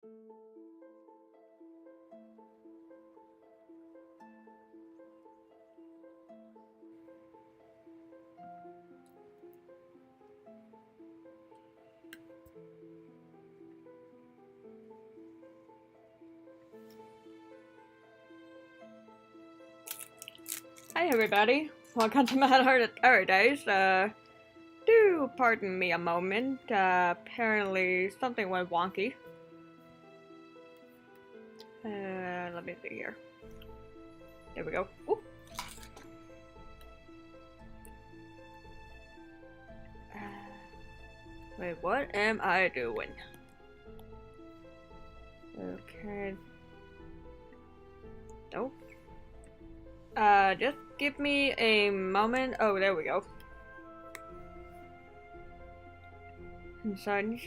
Hi everybody, welcome to Mad Heart Paradise. Do pardon me a moment, apparently something went wonky. Let me see here. There we go. Ooh. Wait, what am I doing? Okay. Nope. Just give me a moment. Oh, there we go. Inside,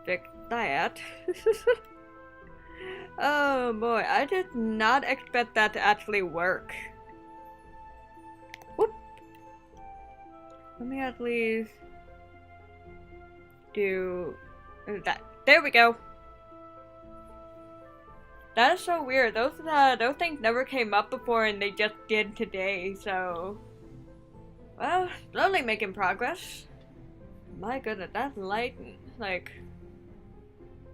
fix that. Oh boy, I did not expect that to actually work. Whoop. Let me at least do that. There we go. That is so weird. Those things never came up before, and they just did today. So, well, slowly making progress. My goodness, that's lighting. Like,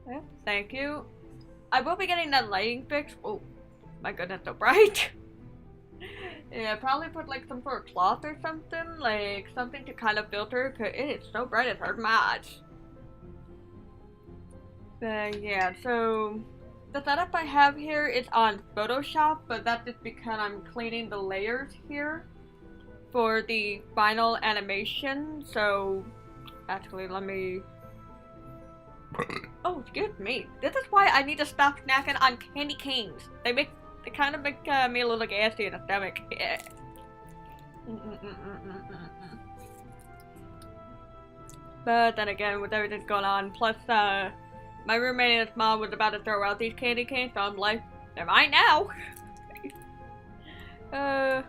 well, thank you. I will be getting that lighting fixed. Oh, my goodness, so bright. Yeah, probably put like some sort of cloth or something, like something to kind of filter, cause it is so bright it's hard my eyes. But yeah, so the setup I have here is on Photoshop, but that's just because I'm cleaning the layers here for the final animation. So actually, let me. Oh, excuse me. This is why I need to stop snacking on candy canes. They kind of make me a little gassy in the stomach. Yeah. But then again, with everything going on, plus my roommate and his mom was about to throw out these candy canes, so I'm like, they're mine now. uh.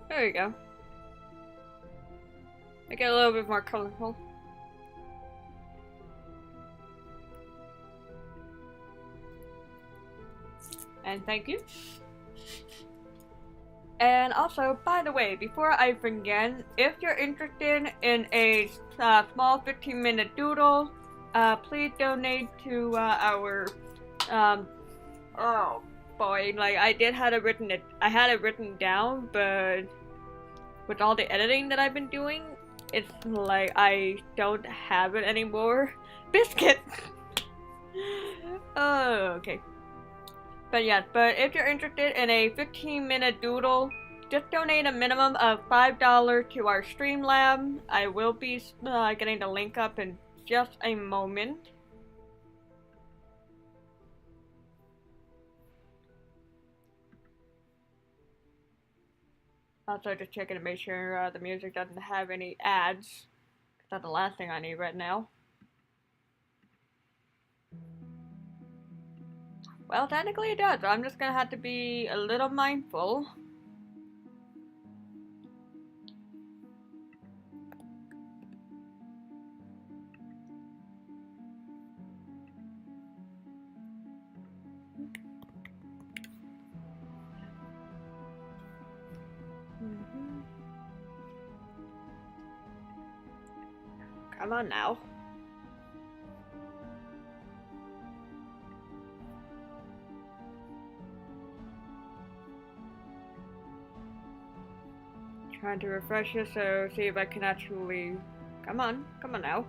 There you go. Make it a little bit more colorful. And thank you. And also, by the way, before I forget, if you're interested in a small 15-minute doodle, please donate to our, oh boy, like I had it written down, but with all the editing that I've been doing, it's like I don't have it anymore. Biscuit! Oh, okay. But yeah, but if you're interested in a 15-minute doodle, just donate a minimum of $5 to our Streamlab. I will be getting the link up in just a moment. Also just checking to make sure the music doesn't have any ads. That's the last thing I need right now. Well, technically it does. I'm just gonna have to be a little mindful. Come on now. Trying to refresh it, so see if I can actually... Come on now.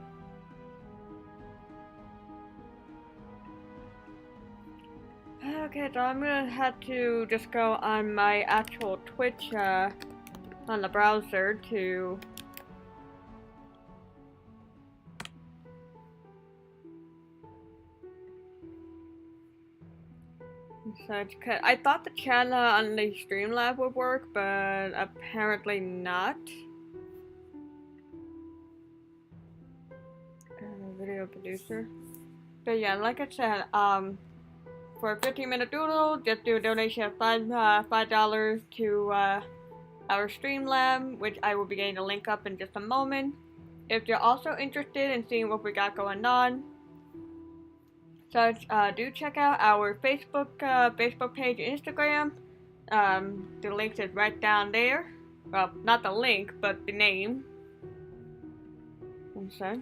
Okay, so I'm gonna have to just go on my actual Twitch, on the browser to... I thought the channel on the Streamlab would work, but apparently not. Video producer. But yeah, like I said, for a 15-minute doodle, just do a donation of $5 to our Streamlab, which I will be getting a link up in just a moment. If you're also interested in seeing what we got going on, do check out our Facebook page and Instagram. The link is right down there. Well, not the link, but the name. And such.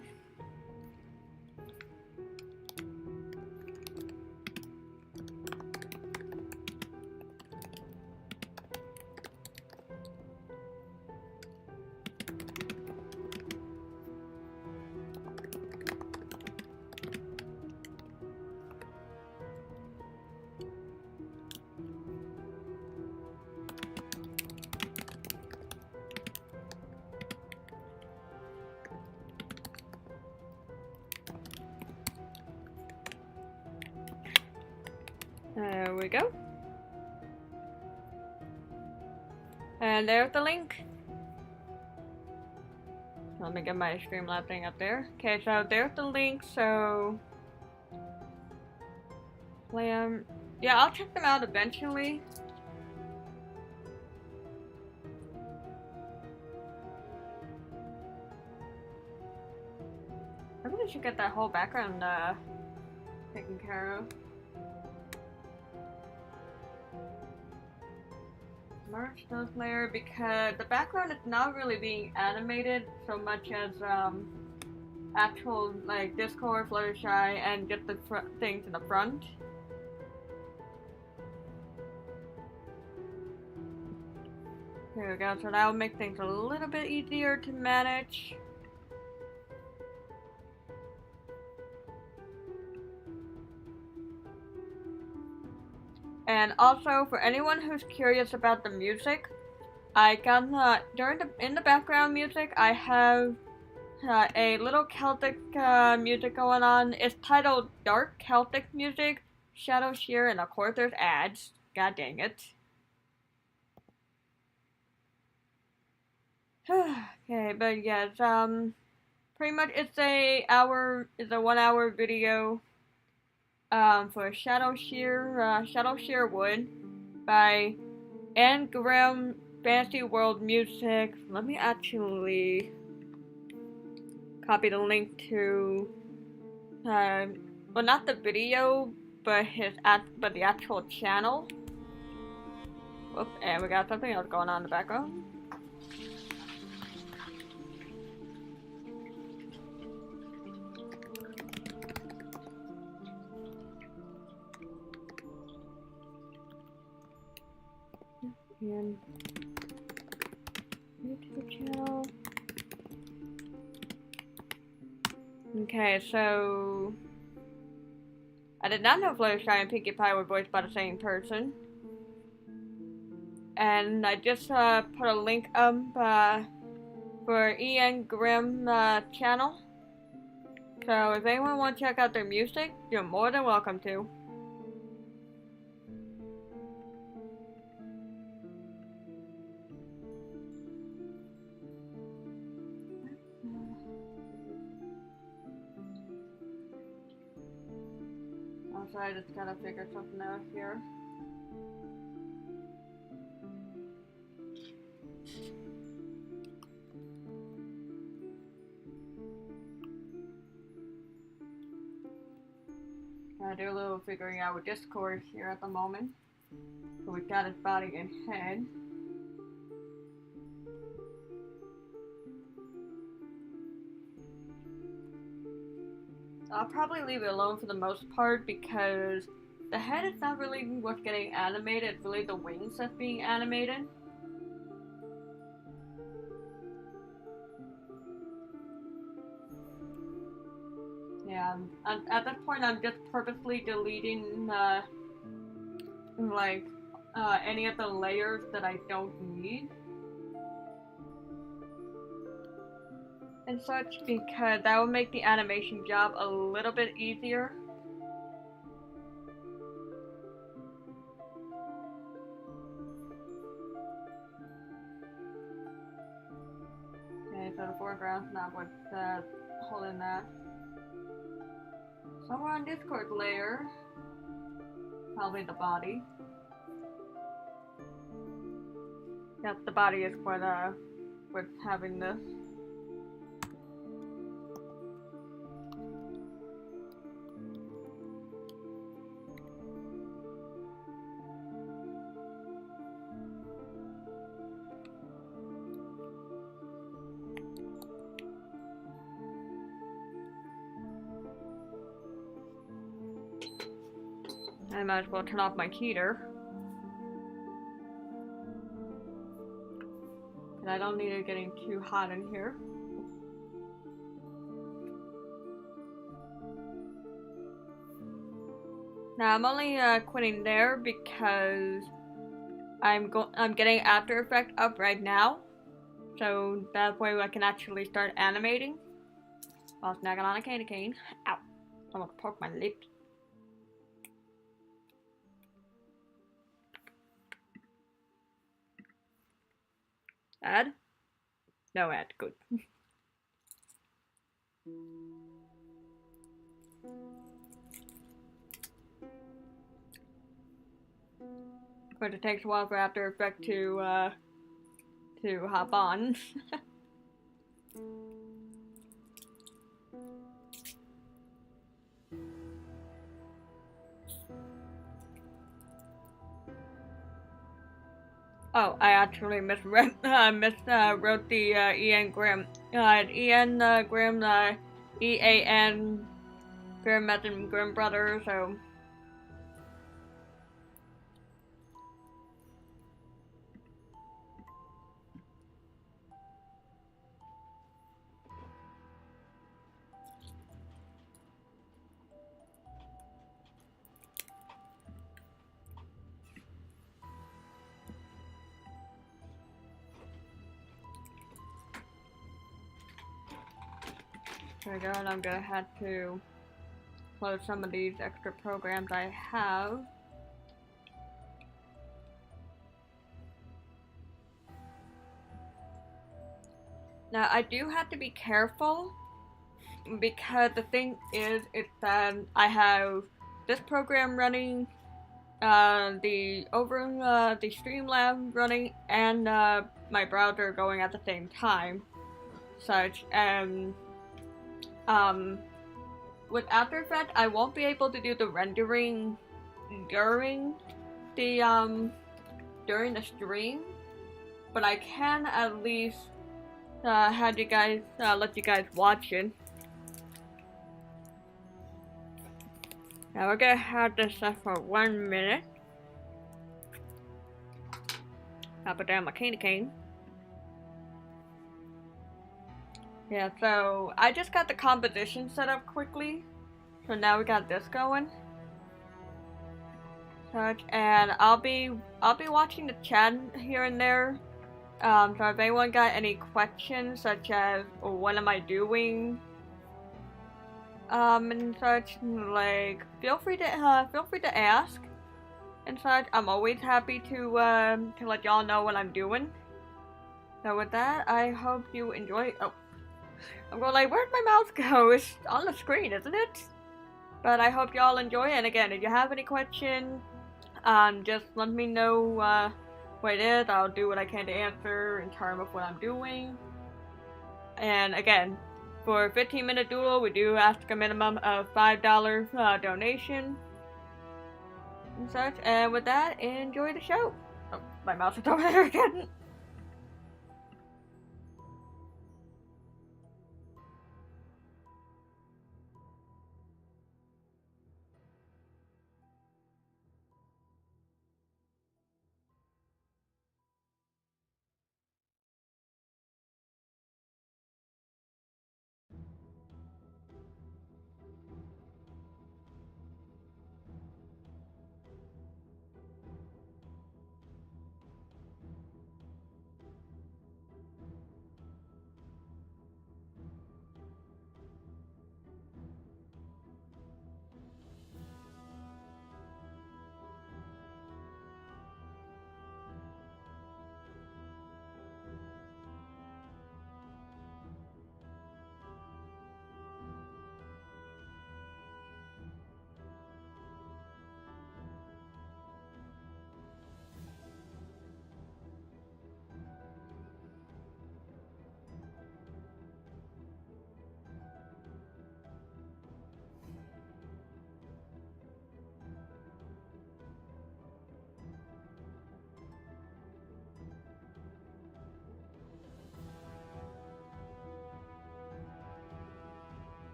There we go. And there's the link. Let me get my Streamlab thing up there. Okay, so there's the link, so... yeah, I'll check them out eventually. I really should get that whole background taken care of. Merge those layer because the background is not really being animated so much as actual like Discord, Fluttershy, and just the things in the front. Here we go, so that will make things a little bit easier to manage. And also, for anyone who's curious about the music, I got in the background music, I have a little Celtic music going on. It's titled Dark Celtic Music, Shadow Shear, and of course there's ads. God dang it. Okay, but yes, pretty much it's a 1 hour video. For Shadow Shear Wood by Anne Graham Fantasy World Music. Let me actually copy the link to, well, not the video, but the actual channel. Whoops, and we got something else going on in the background. And YouTube channel. Okay, so I did not know Fluttershy and Pinkie Pie were voiced by the same person. And I just put a link up for Ian Grimm channel. So if anyone wants to check out their music, you're more than welcome to. So I just gotta figure something out here. Gotta do a little figuring out with Discord here at the moment. So we've got his body and head. I'll probably leave it alone for the most part because the head is not really what's getting animated, it's really the wings that's being animated. Yeah, at this point I'm just purposely deleting any of the layers that I don't need. And such, because that will make the animation job a little bit easier. Okay, so the foreground's not what's holding that. Somewhere on Discord layer. Probably the body. Yep, the body is what's having this. I might as well turn off my heater. And I don't need it getting too hot in here. Now I'm only quitting there because I'm getting After Effects up right now, so that way I can actually start animating while snagging on a candy cane. Ow! I want to poke my lips. Ad? No ad. Good. But it takes a while for After Effects to hop on. Oh, I actually miswrote the Ian Grimm. Ian Grimm, E-A-N Grimm as in Grimm Brothers, so. There we go, and I'm gonna have to close some of these extra programs I have. Now, I do have to be careful because the thing is, I have this program running, the Streamlab running, and my browser going at the same time. Such with After Effects, I won't be able to do the rendering during the stream, but I can at least have you guys let you guys watch it. Now we're gonna have this up for 1 minute. I'll put down my candy cane. Yeah, so I just got the composition set up quickly. So now we got this going. And I'll be watching the chat here and there. So if anyone got any questions such as what am I doing? And such, like feel free to ask and such. I'm always happy to let y'all know what I'm doing. So with that, I hope you enjoy. Oh, I'm going like, where'd my mouse go? It's on the screen, isn't it? But I hope y'all enjoy it. And again, if you have any questions, just let me know what it is. I'll do what I can to answer in terms of what I'm doing. And again, for a 15-minute doodle, we do ask a minimum of $5 donation and such. And with that, enjoy the show. Oh, my mouse is over there again.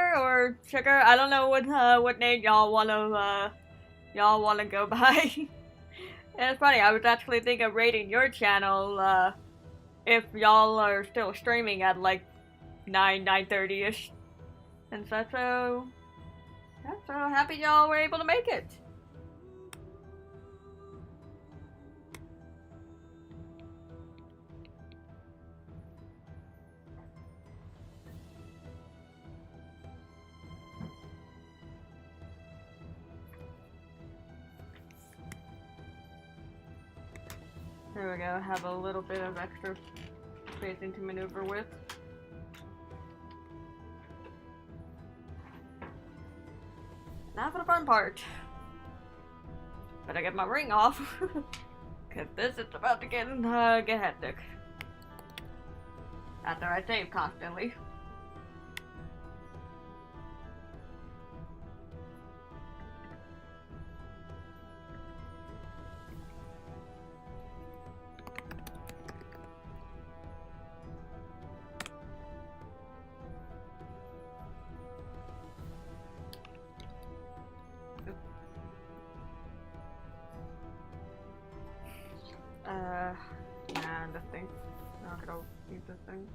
Sugar or Sugar. I don't know what name y'all wanna go by. And it's funny. I was actually thinking of rating your channel if y'all are still streaming at like 9:30 ish and such. So yeah, so happy y'all were able to make it. There we go, have a little bit of extra spacing to maneuver with. Now for the fun part. Better get my ring off, cause this is about to get hectic. After I save constantly. Nah, this thing. Not gonna use this thing.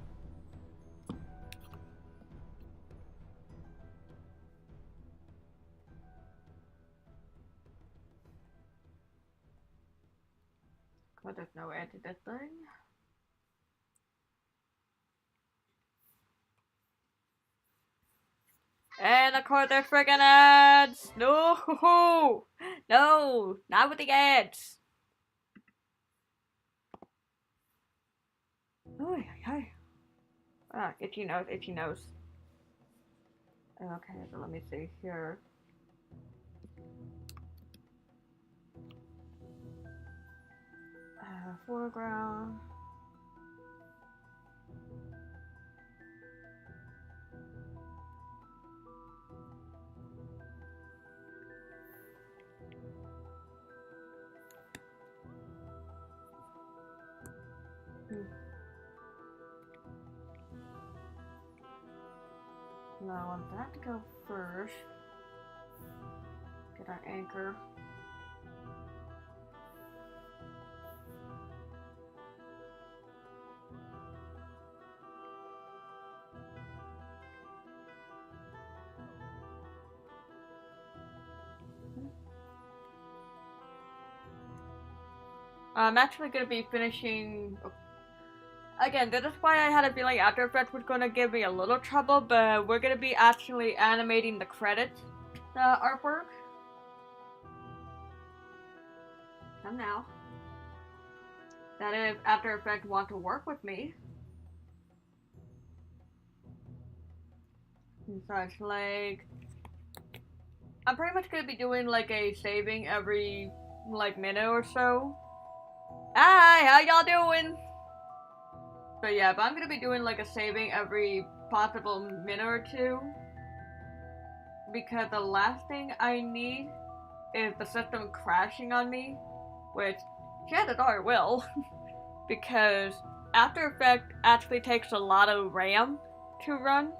But there's no edge to this thing. And of course there's friggin' ads! No! No! Not with the ads! Oh, hi. Ah, itchy nose, itchy nose. Okay, so let me see here. Foreground. No, I want that to go first. Get our anchor. I'm actually going to be finishing... Again, this is why I had a feeling After Effects was going to give me a little trouble, but we're going to be actually animating the credits artwork. Come now. That if After Effects want to work with me. And such, like... I'm pretty much going to be doing like a saving every like minute or so. Hi, how y'all doing? But yeah, but I'm gonna be doing like a saving every possible minute or two. Because the last thing I need is the system crashing on me. Which, chances are it will. Because After Effects actually takes a lot of RAM to run.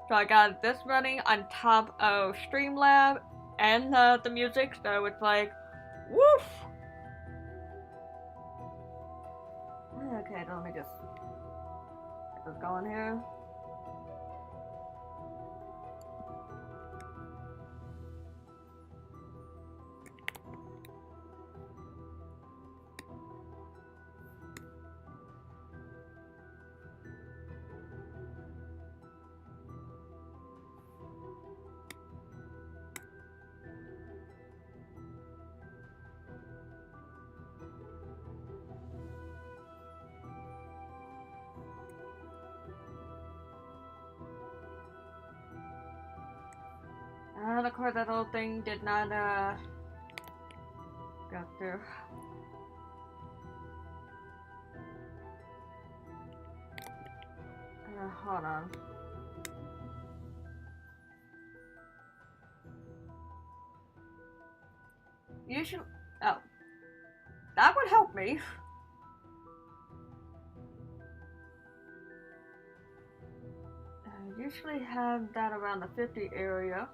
So I got this running on top of Streamlabs and the music, so it's like, woof! Okay, so let me just get this going here. And of course that whole thing did not go through. Hold on. You should... Oh. That would help me. usually have that around the 50 area.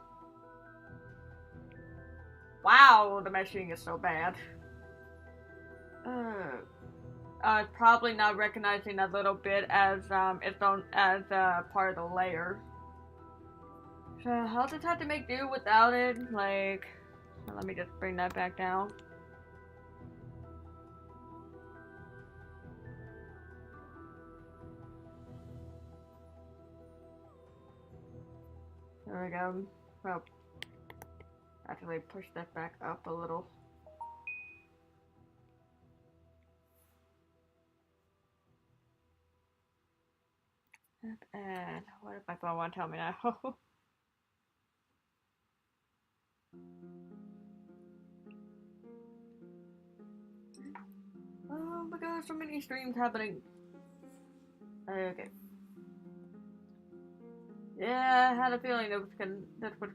Wow, the meshing is so bad. Probably not recognizing a little bit as its own as part of the layer. So I'll just have to make do without it. Like, so let me just bring that back down. There we go. Well, actually push that back up a little. And what if my phone won't tell me now? Oh my god, so many streams happening. Okay. Yeah, I had a feeling that was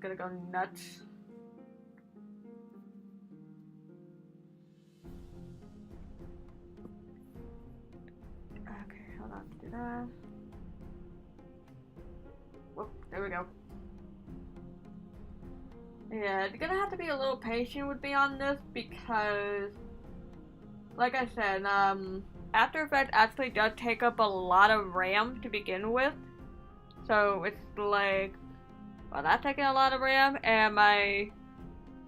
gonna go nuts. Okay, hold on, do that. Whoop, there we go. Yeah, you're gonna have to be a little patient with me on this because, like I said, After Effects actually does take up a lot of RAM to begin with. So it's like, well, that's taking a lot of RAM, and my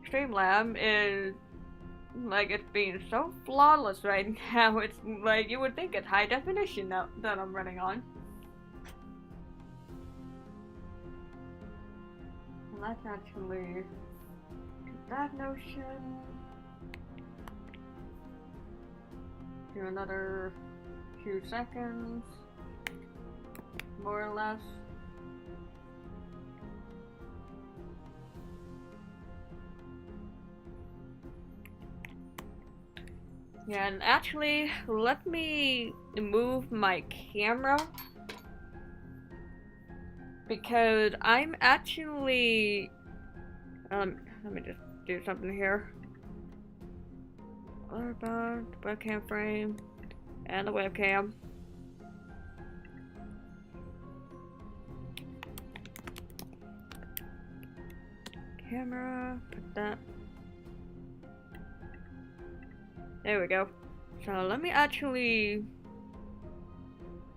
Streamlab is, like, it's being so flawless right now, it's like, you would think it's high definition that I'm running on. Well, let's actually do that notion. Do another few seconds, more or less. Yeah, and actually, let me move my camera because I'm actually, let me just do something here. The webcam frame and the webcam. Camera, put that. There we go. So let me actually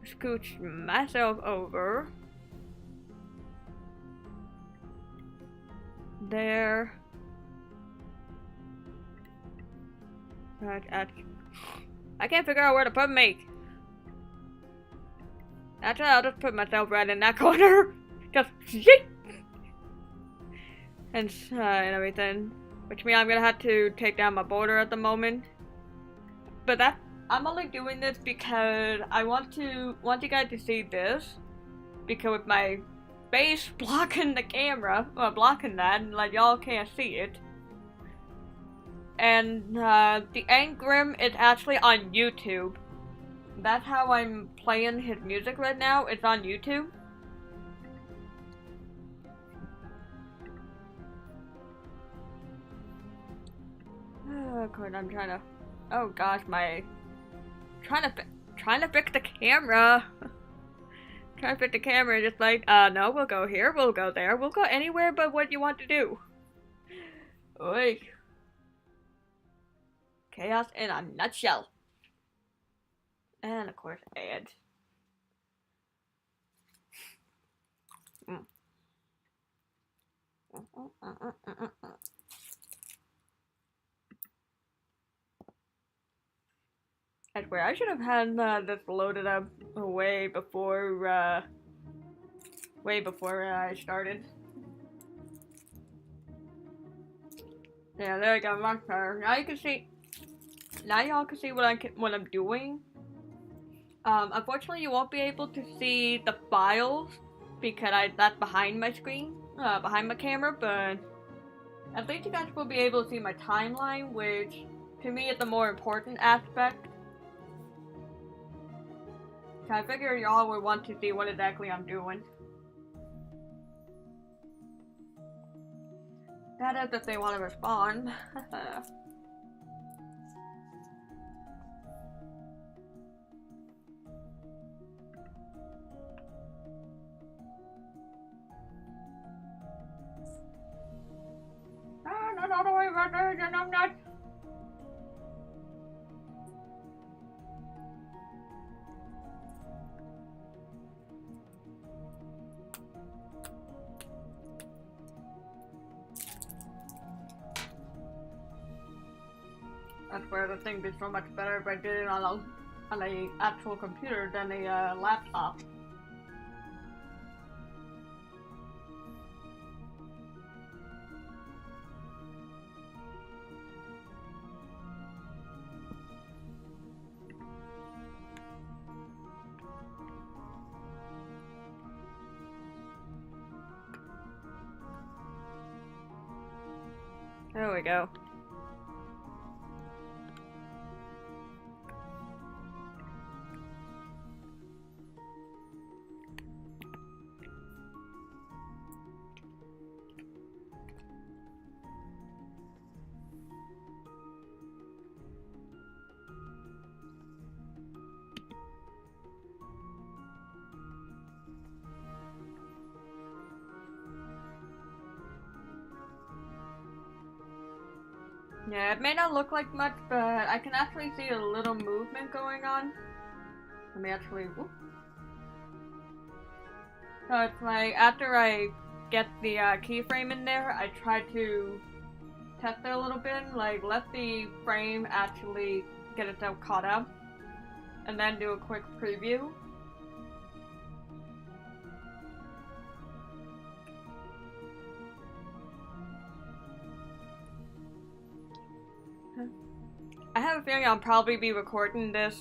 scooch myself over. There. I can't figure out where to put me. Actually, I'll just put myself right in that corner. Just yeet! And everything. Which means I'm gonna have to take down my border at the moment. But I'm only doing this because I want you guys to see this. Because with my face blocking the camera, or blocking that, and like y'all can't see it. And the Angrim is actually on YouTube. That's how I'm playing his music right now. It's on YouTube. Oh god, I'm trying to. Oh gosh, trying to fix the camera. Trying to fix the camera, just like no, we'll go here, we'll go there, we'll go anywhere but what you want to do. Oi. Chaos in a nutshell. And of course, ads. I swear, I should have had this loaded up way before I started. Yeah, there we go, much better. Now you can see. Now y'all can see what I'm doing. Unfortunately, you won't be able to see the files because that's behind my screen, behind my camera. But at least you guys will be able to see my timeline, which to me is the more important aspect. So I figure y'all would want to see what exactly I'm doing. That is if they want to respond. about this and I'm not. That's where the thing be so much better if I did it on a actual computer than a laptop. There we go. Yeah, it may not look like much, but I can actually see a little movement going on. Let me actually, whoop. So it's like, after I get the keyframe in there, I try to test it a little bit, like let the frame actually get itself caught up, and then do a quick preview. I have a feeling I'll probably be recording this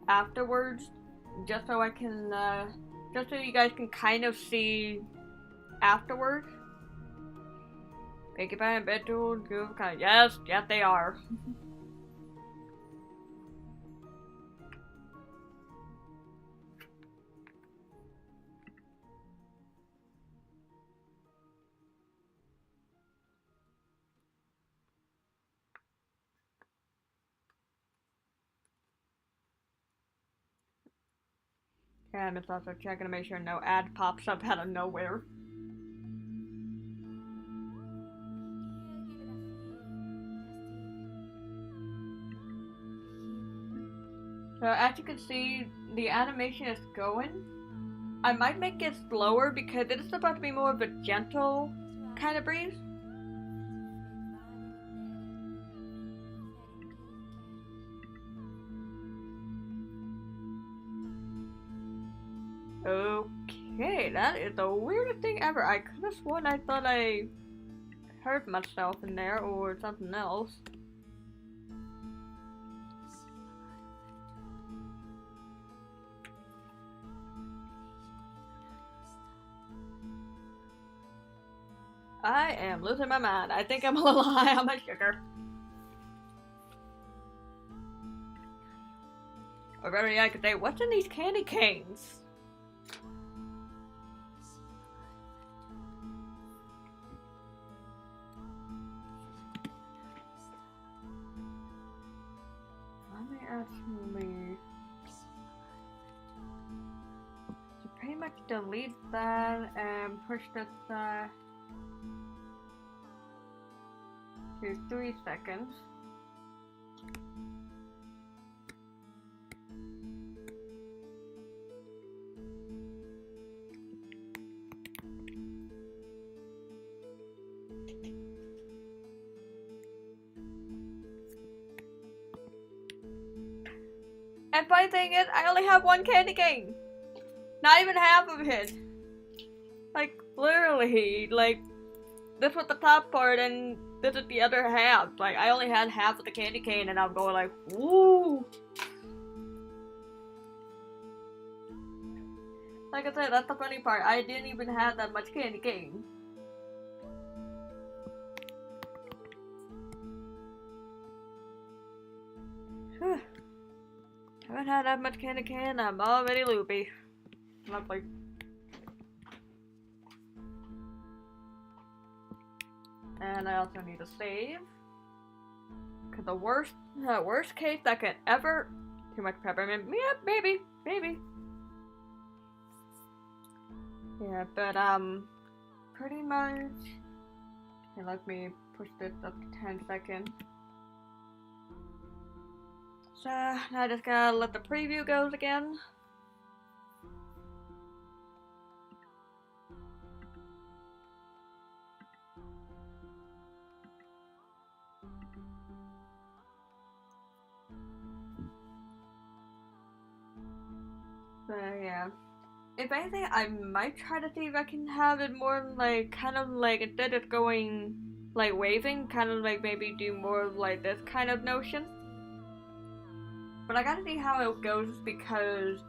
afterwards, just so I can, just so you guys can kind of see afterwards. Pinkie Pie and Bedroll, Goof, kind of, yes, they are. And it's also checking to make sure no ad pops up out of nowhere. So as you can see, the animation is going. I might make it slower because it is supposed to be more of a gentle kind of breeze. Okay, that is the weirdest thing ever. I could have sworn I thought I heard myself in there or something else. I am losing my mind. I think I'm a little high on my sugar. Or better yet, I could say, what's in these candy canes? Let me actually... So pretty much delete that and push this to 3 seconds. And funny thing is, I only have one candy cane. Not even half of it. Like, literally, like, this was the top part and this is the other half. Like, I only had half of the candy cane and I'm going like, woo! Like I said, that's the funny part. I didn't even have that much candy cane. Haven't had that much candy cane, I'm already loopy. Lovely. And I also need to save. Cause the worst case that could ever... Too much peppermint. Yeah, maybe. Yeah, but pretty much... Okay, let me push this up to 10 seconds. So now I just gotta let the preview go again. So yeah. If anything, I might try to see if I can have it more like, kind of like, instead of going like waving, kind of like maybe do more of like this kind of notion. But I gotta see how it goes because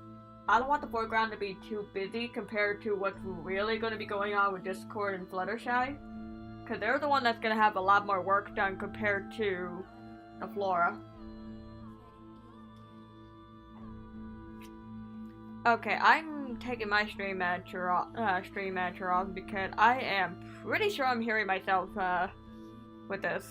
I don't want the foreground to be too busy compared to what's really going to be going on with Discord and Fluttershy. Because they're the one that's going to have a lot more work done compared to the Flora. Okay, I'm taking my stream manager off because I am pretty sure I'm hearing myself with this.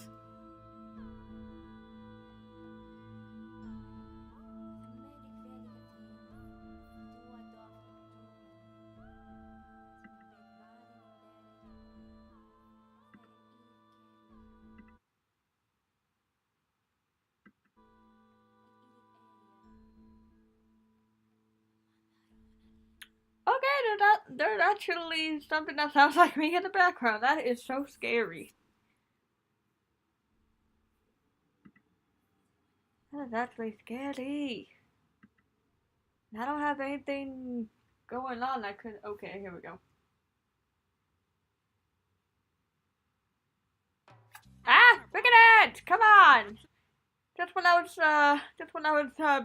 Okay, there's actually something that sounds like me in the background. That is so scary. That is actually scary. I don't have anything going on. I could. Okay, here we go. Ah, look at it! Come on! Just when I was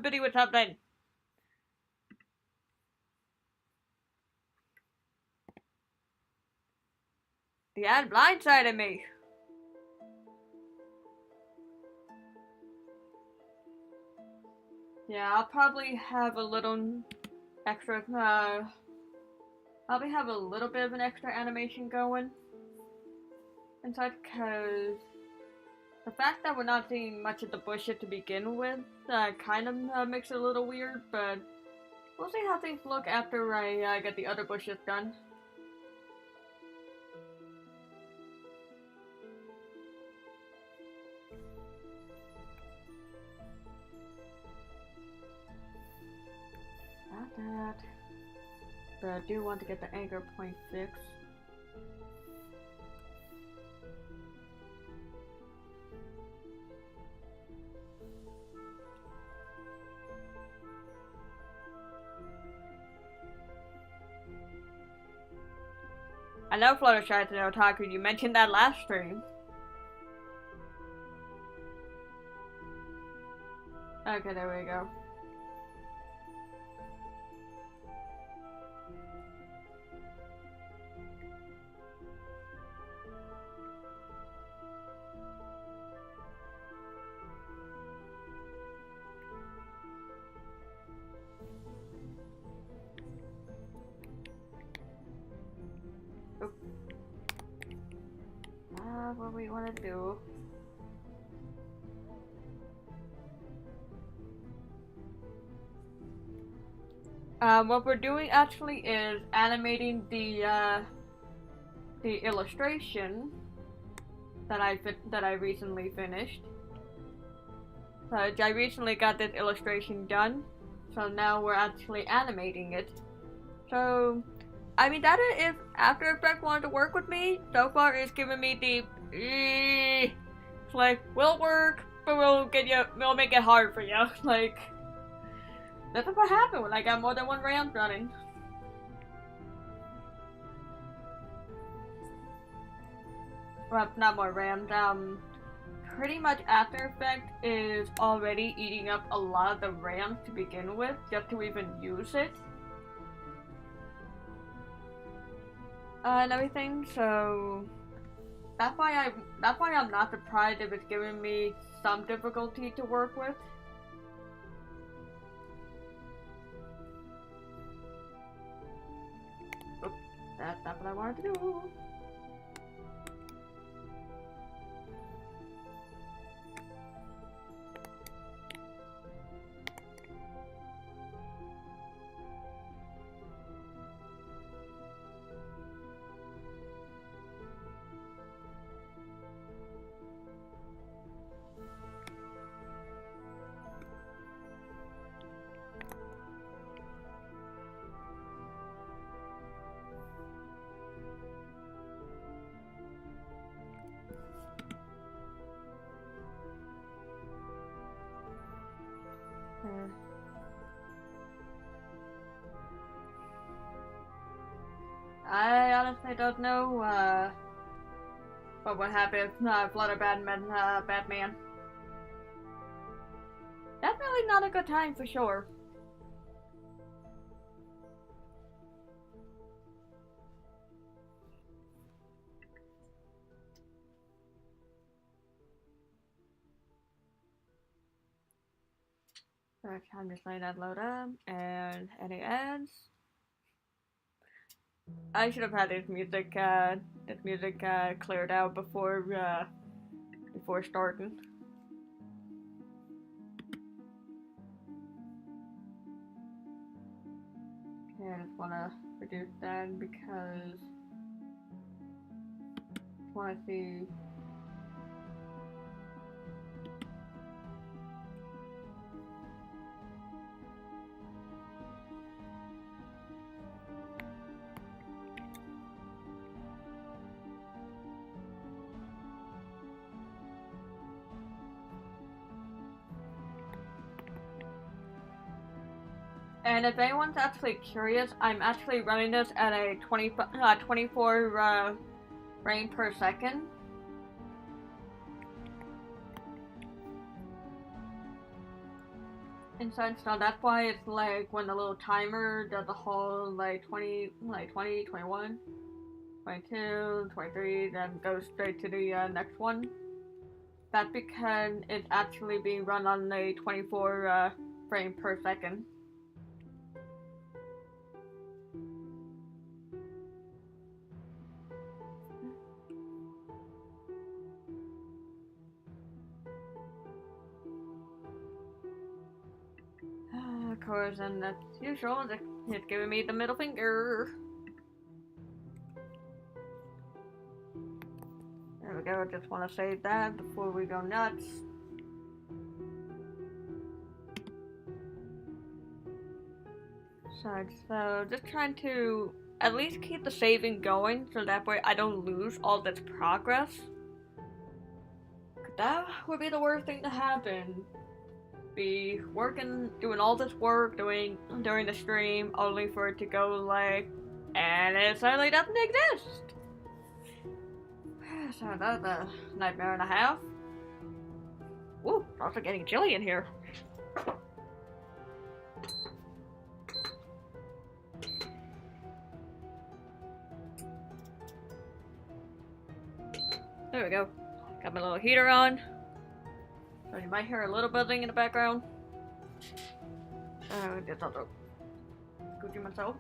busy with something. The ad blindsided me. Yeah, I'll probably have a little extra, probably have a little bit of an extra animation going inside, because the fact that we're not seeing much of the bushes to begin with kind of makes it a little weird, but we'll see how things look after I get the other bushes done. Not that. But I do want to get the anchor point fixed. I know Fluttershy to Otaku, you mentioned that last stream. Okay, there we go. What we want to do. What we're doing actually is animating the illustration that I recently finished. So I recently got this illustration done, so now we're actually animating it. So, I mean, that is, if After Effects wanted to work with me, so far it's given me the it's like, we'll work, but we'll make it hard for you. Like, that's what happened when I got more than one round running. Well, not more rams, pretty much After Effects is already eating up a lot of the RAM to begin with, just to even use it. And everything, so that's why I'm not surprised if it's giving me some difficulty to work with. Oops, that's not what I wanted to do. I don't know, what would happen if, Flutter Batman. Definitely not a good time for sure. Alright, I'm just letting that load up, and any ads. I should have had this music cleared out before starting. Okay, I just wanna reduce that because I wanna see. And if anyone's actually curious, I'm actually running this at a 24 frame per second. And so that's why it's like when the little timer does the whole like 20, 21, 22, 23, then goes straight to the next one. That's because it's actually being run on the 24 frame per second. Of course, and as usual, it's giving me the middle finger. There we go, just want to save that before we go nuts. So just trying to at least keep the saving going so that way I don't lose all this progress. That would be the worst thing to happen. Be working, doing all this work, during the stream, only for it to go like, and it suddenly doesn't exist. So that's a nightmare and a half. Woo, it's also getting chilly in here. There we go. Got my little heater on. So you might hear a little buzzing in the background. Just also scooching myself.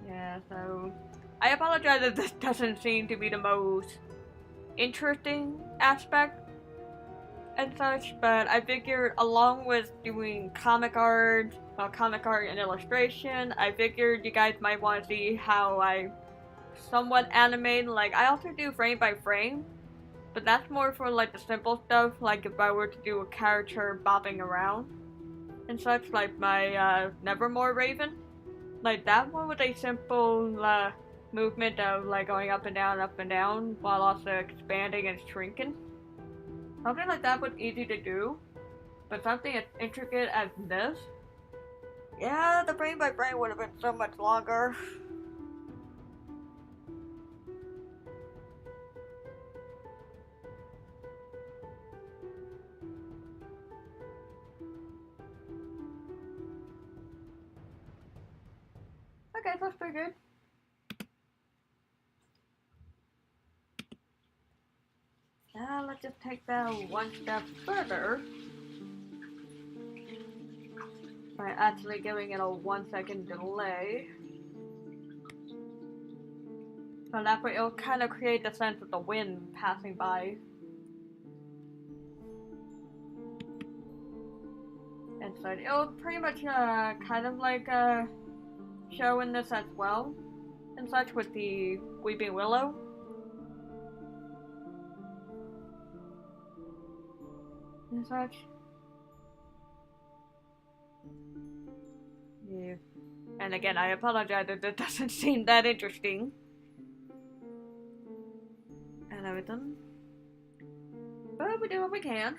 Yeah, so I apologize if this doesn't seem to be the most interesting aspect and such, but I figured along with doing comic art and illustration, I figured you guys might want to see how I somewhat animate. Like, I also do frame by frame, but that's more for like the simple stuff, like if I were to do a character bobbing around and such, like my Nevermore Raven. Like, that one was a simple movement of like going up and down while also expanding and shrinking. Something like that was easy to do, but something as intricate as this, yeah, the frame by frame would have been so much longer. Okay, that's pretty good. Now let's just take that one step further by actually giving it a 1 second delay. So that way it'll kind of create the sense of the wind passing by. And so it'll pretty much kind of like showing this as well and such with the Weeping Willow. And such. Yeah. And again, I apologize if it doesn't seem that interesting. And everything. But we do what we can.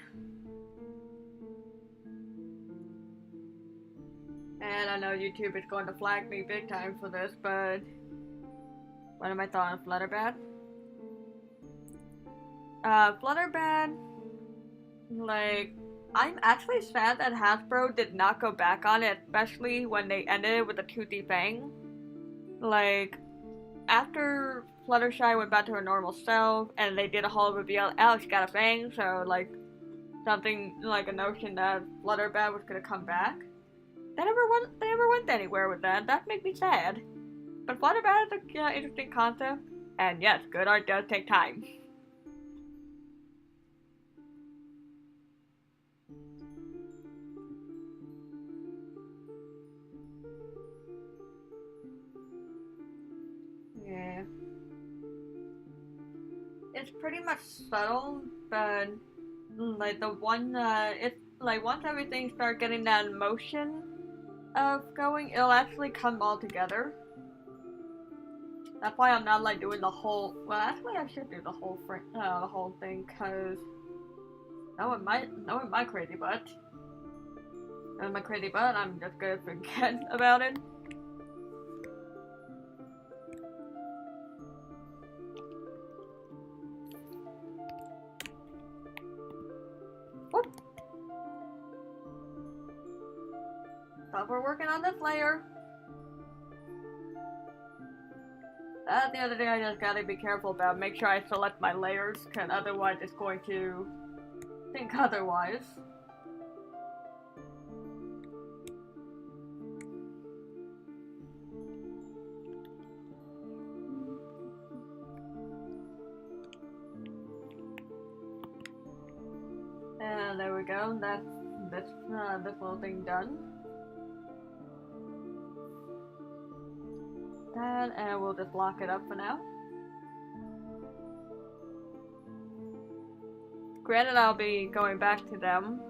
And I know YouTube is going to flag me big time for this, but what am I thought of Flutterbad? Flutterbad, like, I'm actually sad that Hasbro did not go back on it, especially when they ended it with a toothy fang. Like, after Fluttershy went back to her normal self, and they did a whole reveal, Alex got a fang, so, like, something like a notion that Flutterbad was gonna come back. They never went anywhere with that. That made me sad. But Flutterbad is an interesting concept, and yes, good art does take time. Yeah. It's pretty much subtle, but like the one it's like once everything starts getting that motion of going, it'll actually come all together. That's why I'm not like doing the whole. Well, actually, I should do the whole thing, cause knowing my crazy butt, I'm just gonna forget about it. Whoop. But we're working on this layer. The other thing I just gotta be careful about. Make sure I select my layers, cause otherwise it's going to think otherwise. And there we go. That's this little thing done. That, and we'll just lock it up for now. Granted, I'll be going back to them.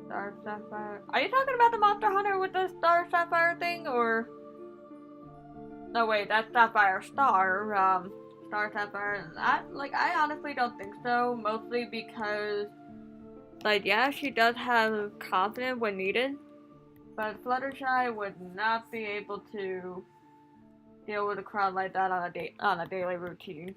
Star Sapphire. Are you talking about the Monster Hunter with the Star Sapphire thing, or? No, wait, that's Sapphire Star. Star Sapphire. I honestly don't think so. Mostly because, like, yeah, she does have confidence when needed, but Fluttershy would not be able to deal with a crowd like that on a daily routine.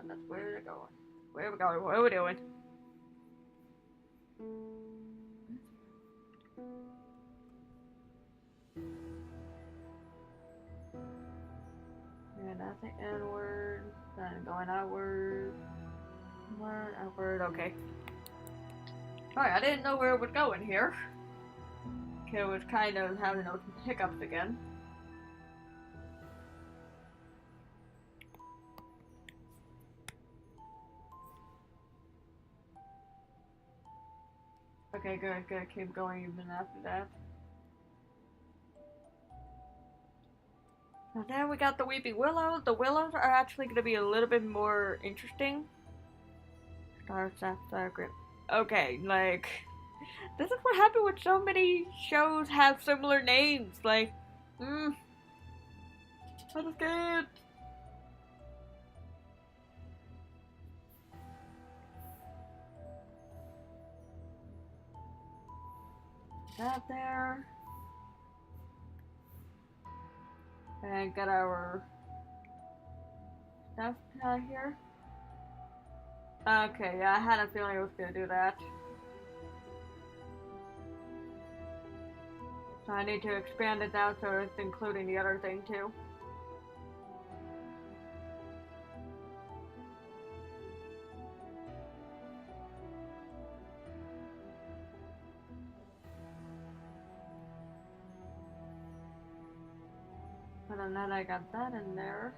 That's where we're going. Where are we going? What are we doing? Yeah, nothing inward. Then going outward. Inward, outward. Okay. Sorry, I didn't know where it was going here. It was kind of having those hiccups again. Okay, good, good. Keep going even after that. And then we got the Weeping Willows. The Willows are actually going to be a little bit more interesting. Star Sapphire Grip. Okay, like, this is what happened when so many shows have similar names. Like, I'm scared. That there. And got our stuff here. Okay, yeah, I had a feeling it was gonna do that. So I need to expand it now so it's including the other thing too. Other than that, I got that in there.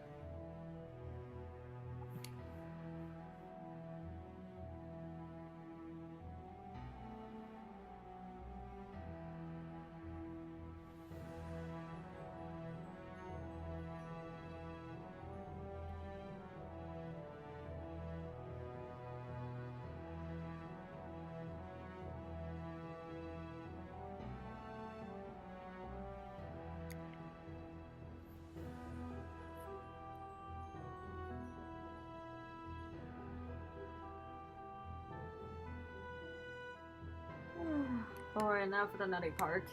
Alright, now for the nutty part.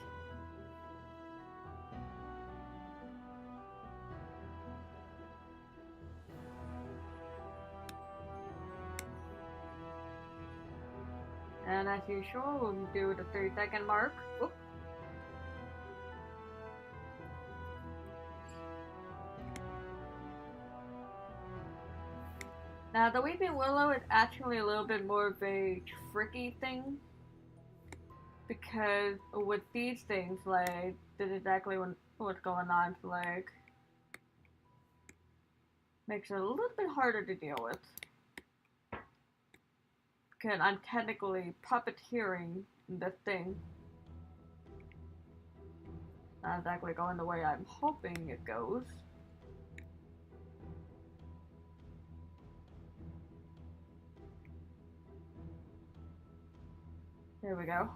And as usual, we'll do the 3-second mark. Whoop. Now, the Weeping Willow is actually a little bit more of a tricky thing. Because with these things, like, this is exactly what's going on, so, like, makes it a little bit harder to deal with. Because I'm technically puppeteering this thing. Not exactly going the way I'm hoping it goes. There we go.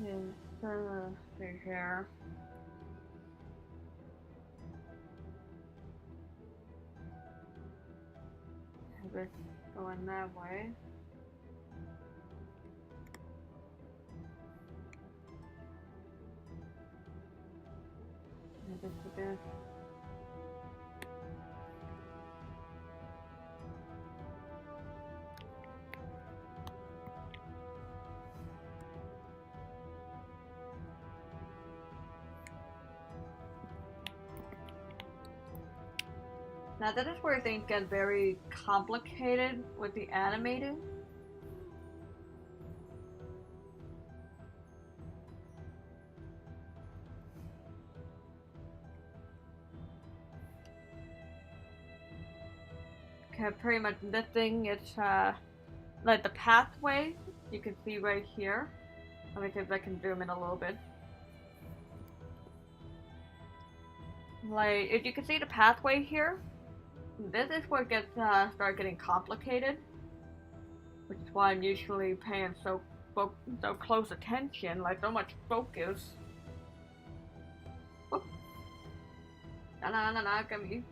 Yeah, through here. Have it going that way. And this with this. Now that is where things get very complicated with the animating. Okay, pretty much this thing, it's like the pathway you can see right here. Let me see if I can zoom in a little bit. Like, if you can see the pathway here, this is where it gets start getting complicated, which is why I'm usually paying so close attention, like so much focus. Whoop. Na, come here.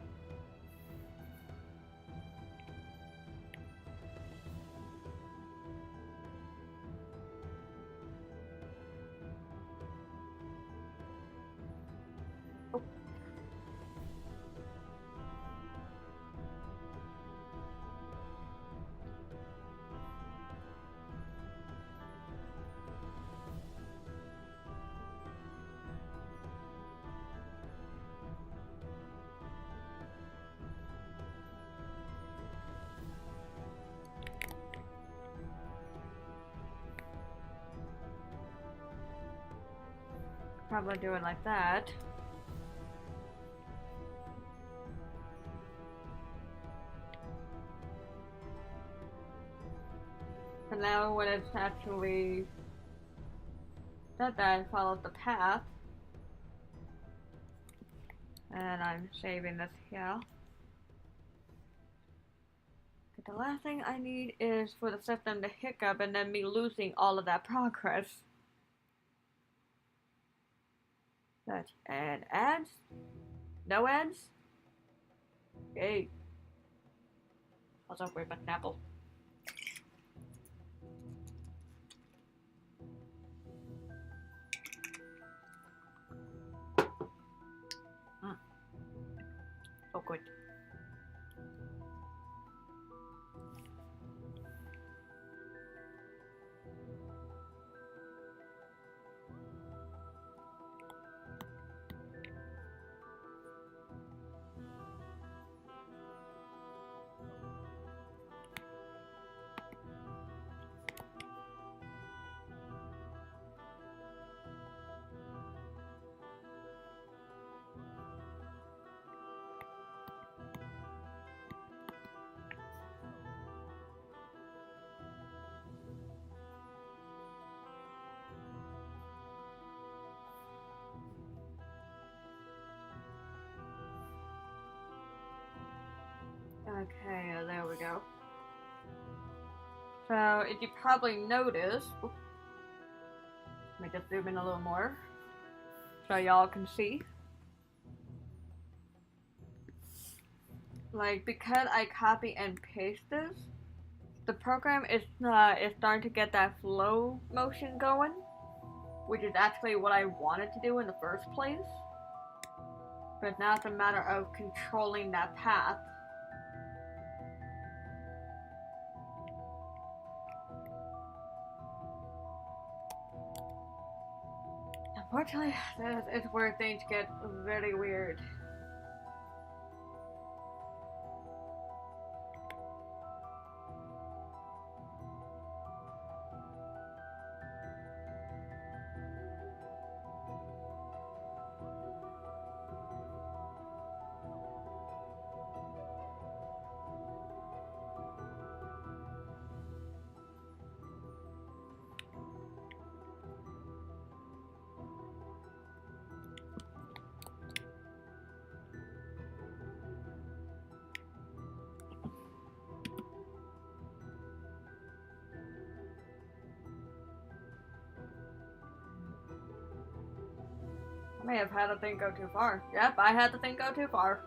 Probably do it like that. So now when it's actually done that, follows the path. And I'm saving this here. The last thing I need is for the system to hiccup and then me losing all of that progress. Such and ads? No ads? Yay. What's up with my apple? Oh, good. Okay, there we go. So, if you probably noticed, let me just zoom in a little more so y'all can see. Like, because I copy and paste this, the program is starting to get that flow motion going, which is actually what I wanted to do in the first place. But now it's a matter of controlling that path. Unfortunately, this is where things get very weird. I may have had the thing go too far. Yep, I had the thing go too far.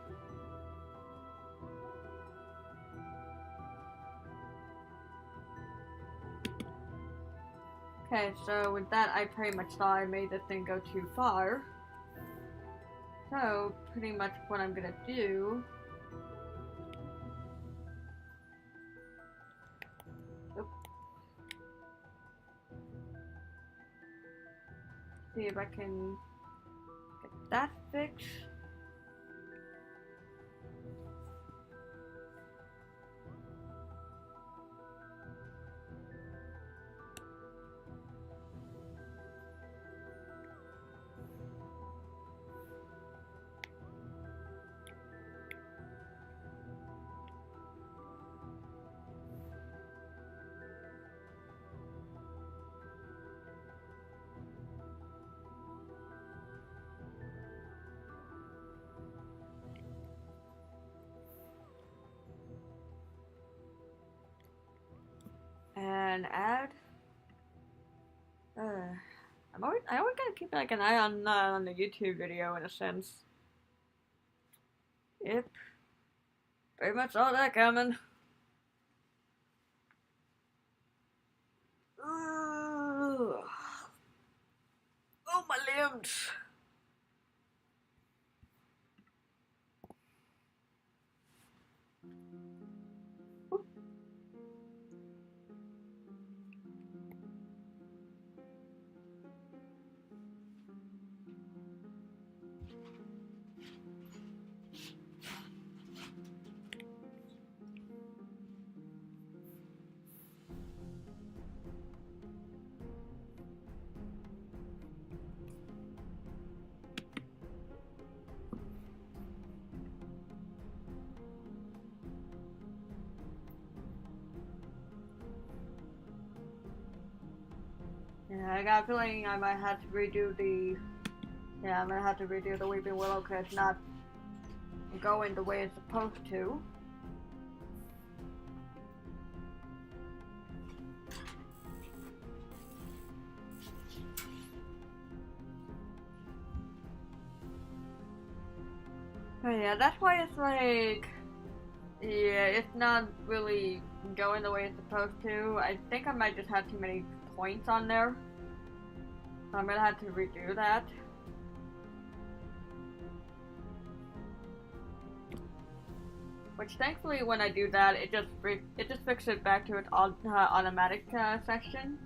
Okay, so with that, I pretty much thought I made the thing go too far. So, pretty much what I'm gonna do... Oop. See if I can get that fixed. And add. I always gotta keep like an eye on the YouTube video in a sense. Yep, pretty much saw that coming. Ugh. Oh, my limbs. Yeah, I got a feeling I might have to redo the... Yeah, I'm gonna have to redo the Weeping Willow because it's not going the way it's supposed to. But yeah, that's why it's like... Yeah, it's not really going the way it's supposed to. I think I might just have too many points on there. So I'm gonna have to redo that. Which thankfully when I do that, it just fixes it back to its automatic section.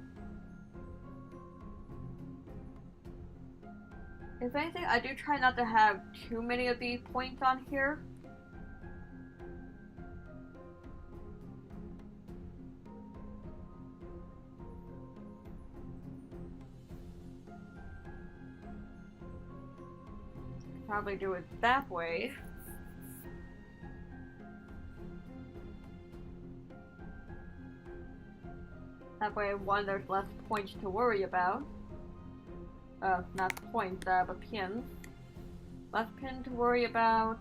If anything, I do try not to have too many of these points on here. Probably do it that way. That way, one, there's less points to worry about. Not points, but pins. Less pin to worry about.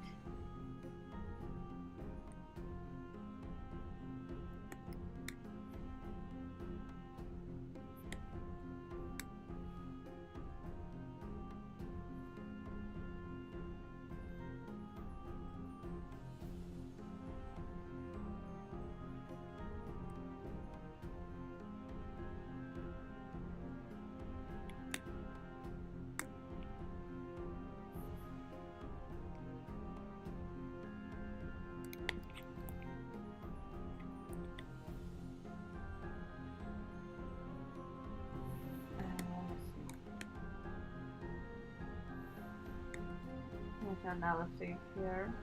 analysis here.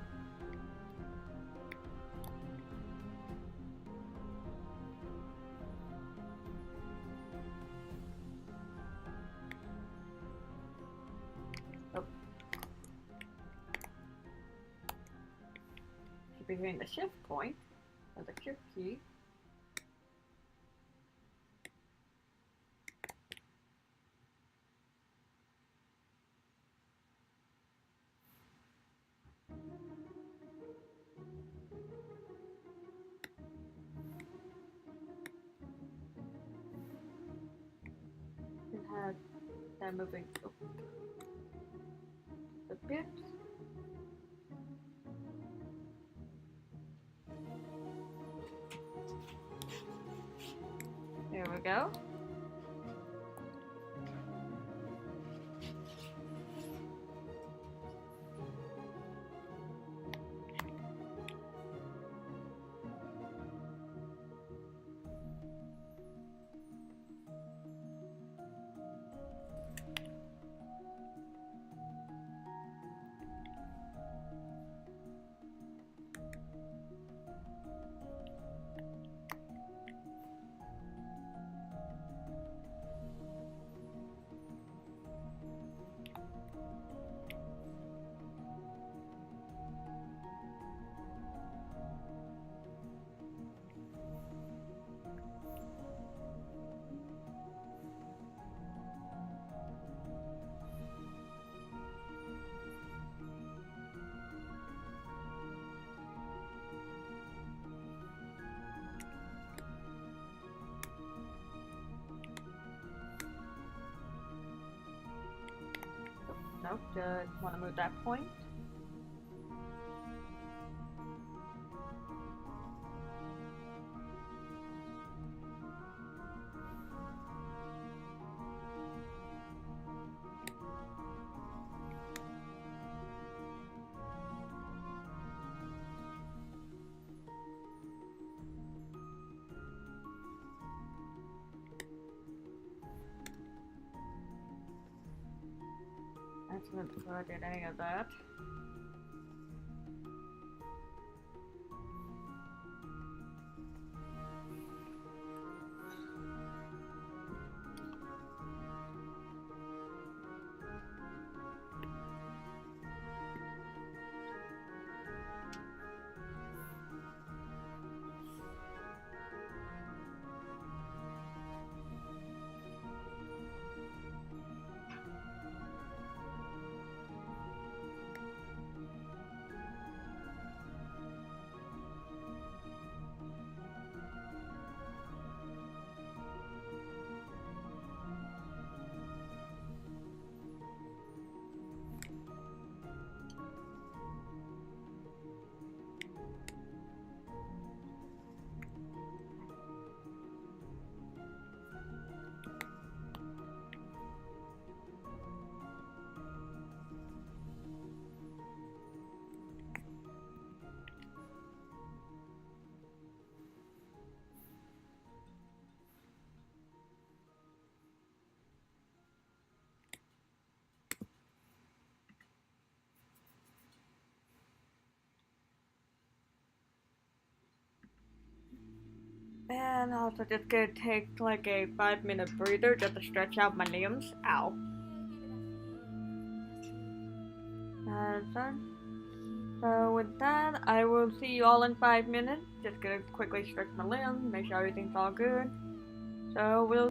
Oh. Should be hitting the shift point, or the shift key. It had that moving a bit. There we go. Nope, just want to move that point. That's not before I did any of that. And also just gonna take like a 5-minute breather just to stretch out my limbs. Ow. Done. So with that, I will see you all in 5 minutes. Just gonna quickly stretch my limbs, make sure everything's all good. So we'll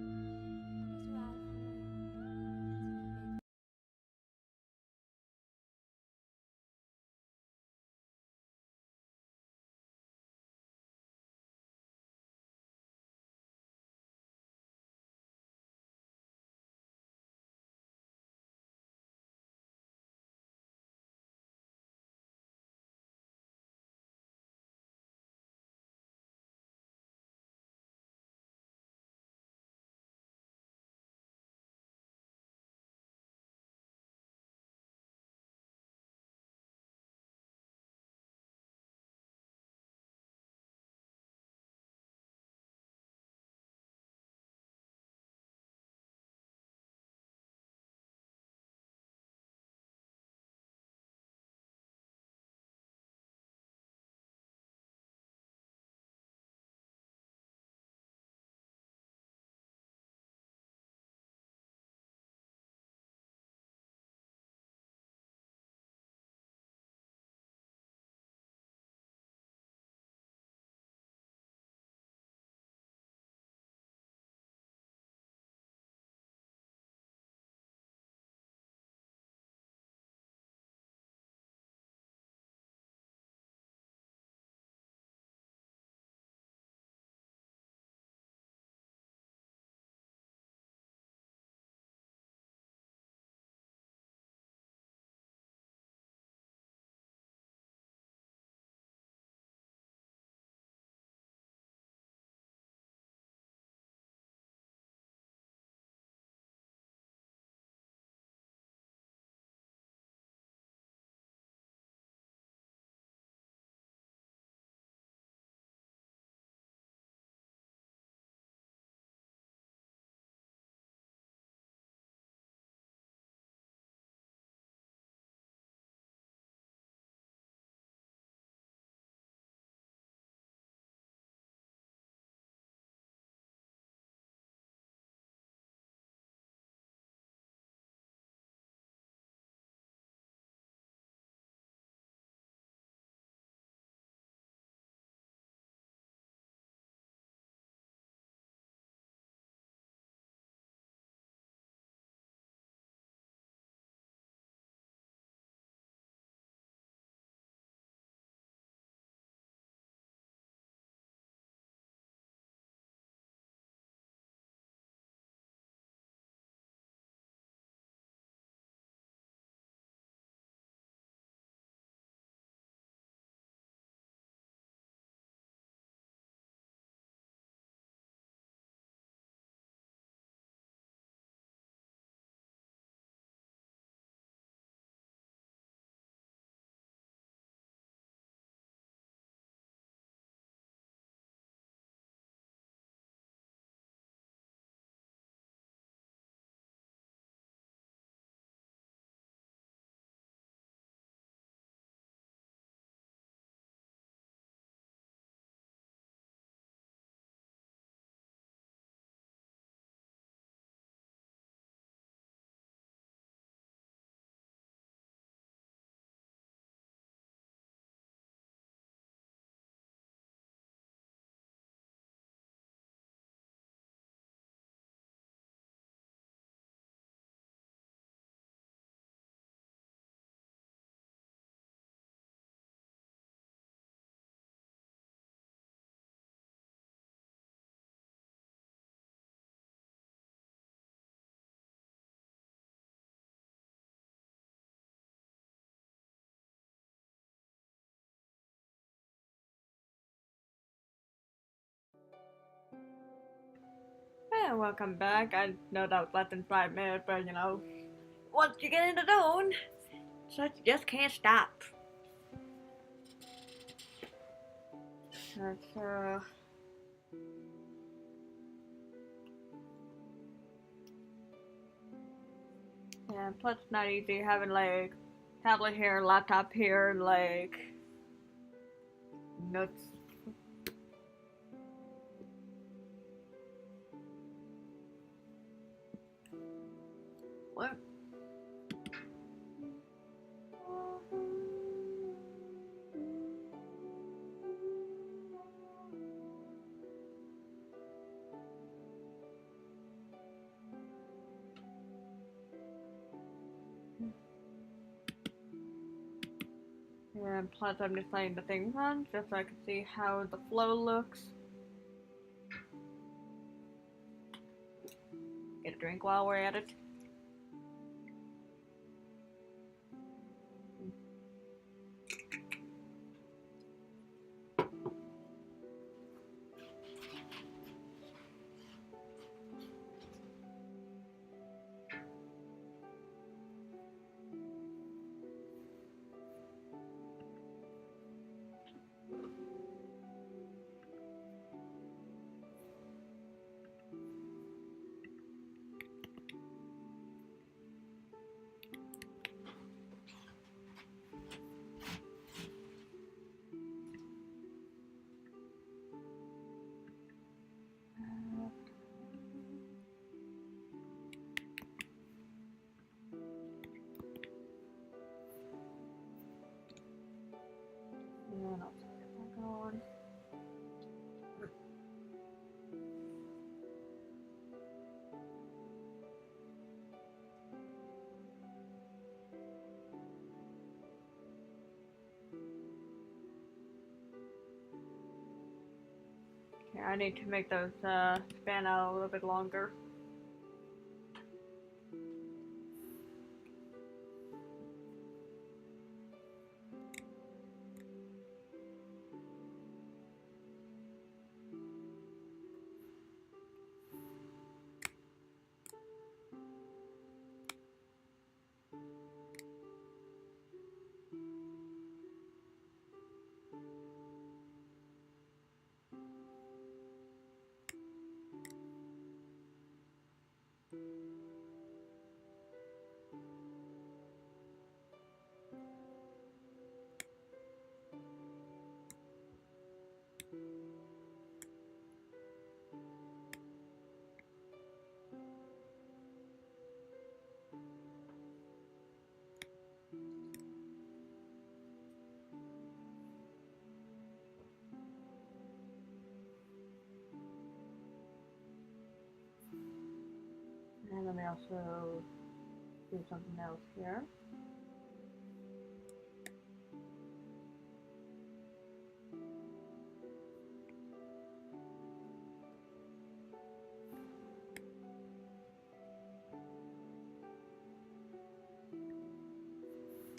And welcome back. I know that was less than 5 minutes, but you know, once you get in the zone, so you just can't stop. That's, yeah, plus it's not easy having like tablet here, laptop here, like nuts. What? And plus I'm just letting the thing run just so I can see how the flow looks. Get a drink while we're at it. And I'll turn it back on. Okay, I need to make those span out a little bit longer. And let me also do something else here.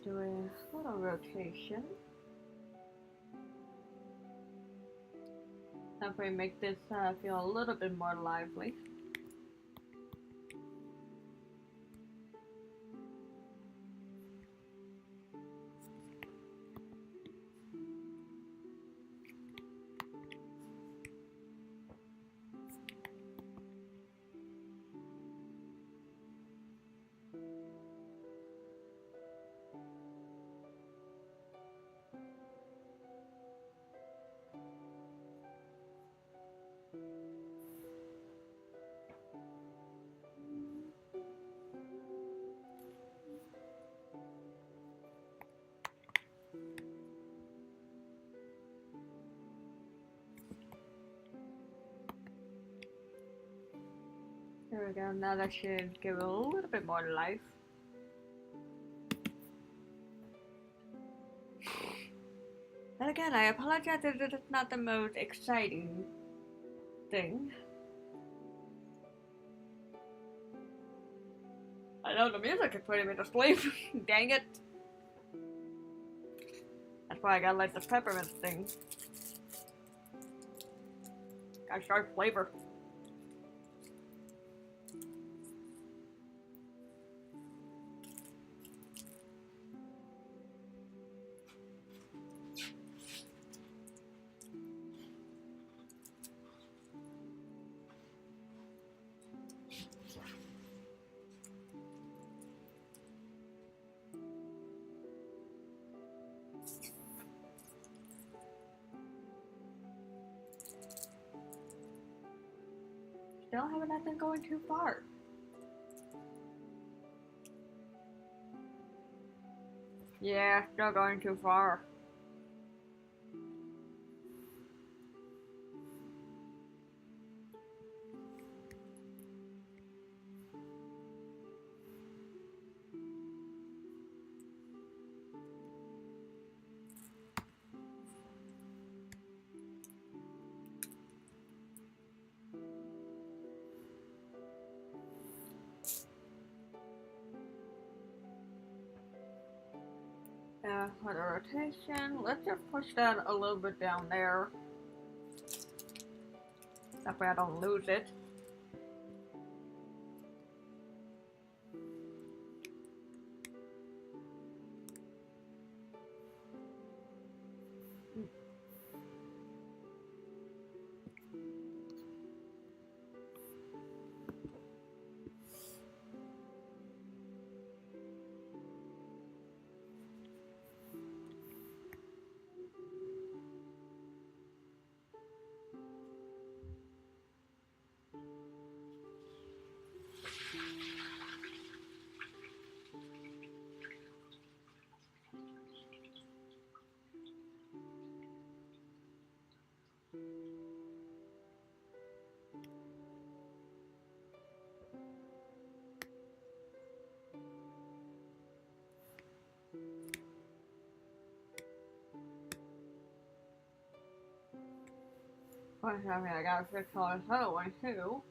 Doing a little rotation. Hopefully make this feel a little bit more lively. There we go, now that should give it a little bit more life. And again, I apologize if it's not the most exciting thing. I know the music is putting me to sleep. Dang it. That's why I gotta like this peppermint thing. Got sharp flavor. still haven't had them going too far. Yeah, still going too far. For the rotation, let's just push that a little bit down there. That way I don't lose it. I mean, I gotta fix all this other one too.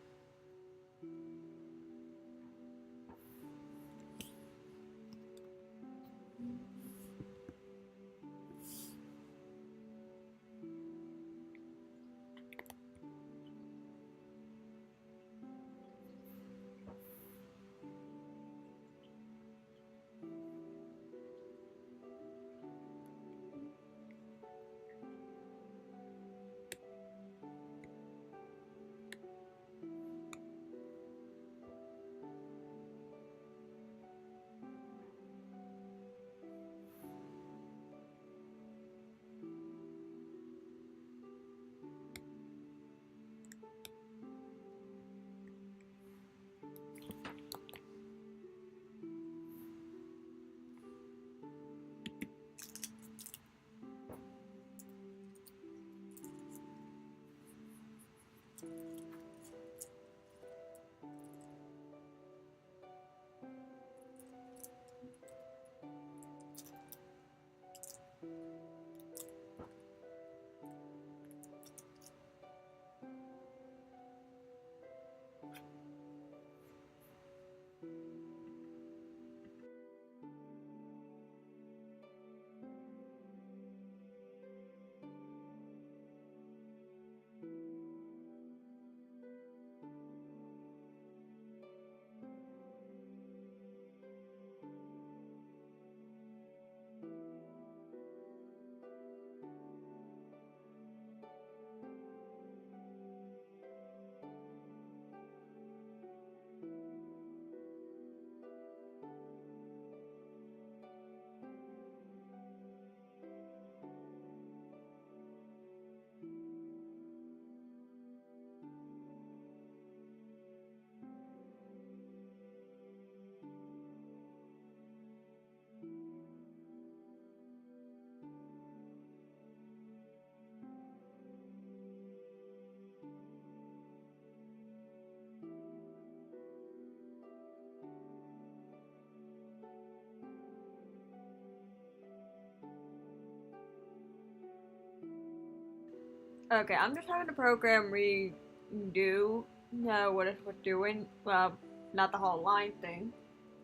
Okay, I'm just having the program redo what it was doing. Well, not the whole line thing,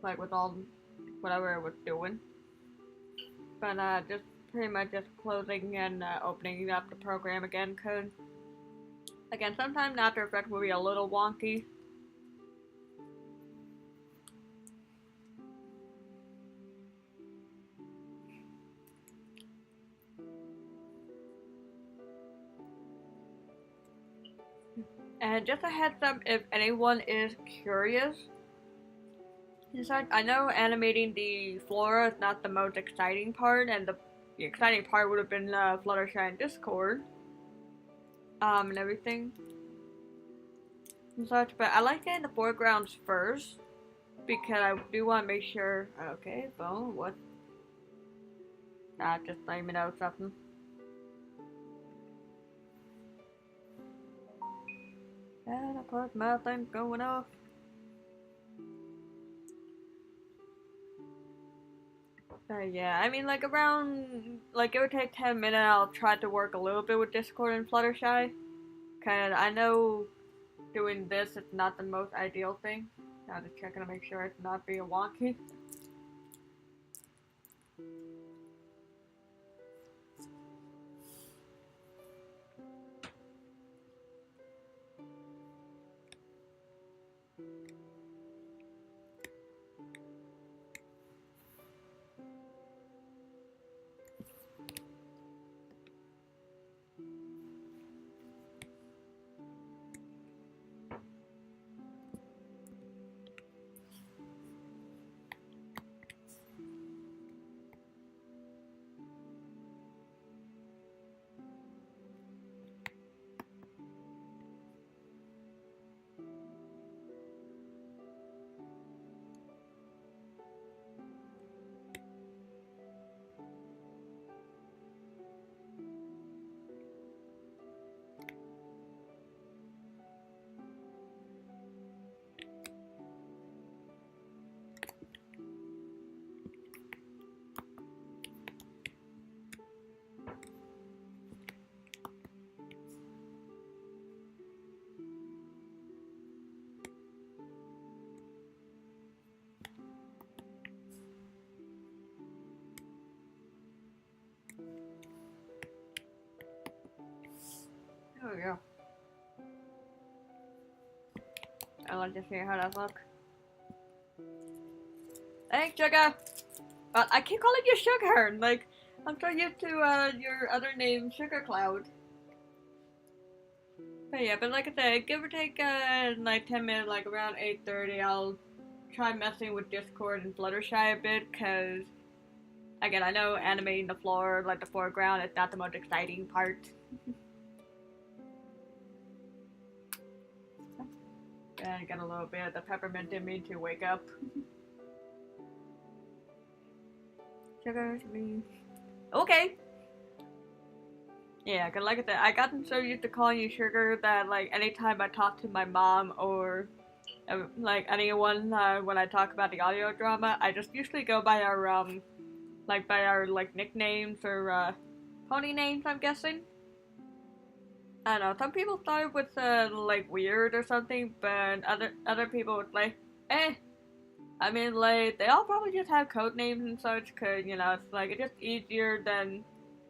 like with all whatever it was doing, but just pretty much just closing and opening up the program again. Cause again, sometimes After Effects will be a little wonky. And just a heads up, if anyone is curious, I know animating the flora is not the most exciting part, and the exciting part would have been Fluttershy and Discord, and everything. and such, but I like getting the foregrounds first because I do want to make sure. Okay, phone, what? Nah, just blaming out something. And of course, my thing's going off. Yeah, I mean, like around, like it would take 10 minutes. I'll try to work a little bit with Discord and Fluttershy. Cause I know doing this is not the most ideal thing. I'm just checking to make sure it's not being wonky. There we go. I like to see how that looks. Thanks, Sugar! But I keep calling you Sugar! Like, I'm so used to your other name, Sugar Cloud. But yeah, but like I said, give or take like 10 minutes, like around 8:30, I'll try messing with Discord and Fluttershy a bit, cause again, I know animating the floor, like the foreground, is not the most exciting part. And get a little bit of the peppermint in me to wake up. Sugar to me. Okay. Yeah, cause like I said, I gotten so used to calling you Sugar that like anytime I talk to my mom or like anyone when I talk about the audio drama, I just usually go by our like nicknames or pony names. I'm guessing. I don't know. Some people thought it was like weird or something, but other people would like, eh. I mean, like they all probably just have code names and such, cause you know it's like it's just easier than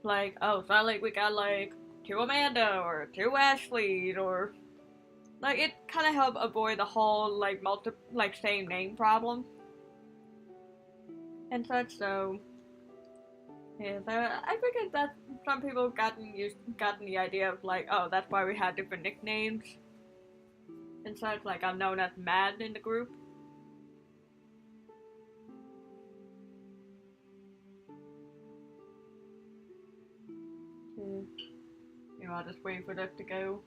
like oh, so like we got like two Amanda or two Ashleys or like it kind of helped avoid the whole like same name problem and such. So yeah, so I figured that some people gotten the idea of like oh that's why we had different nicknames and such. Like I'm known as Mad in the group. Yeah. You know, I'll just wait for that to go.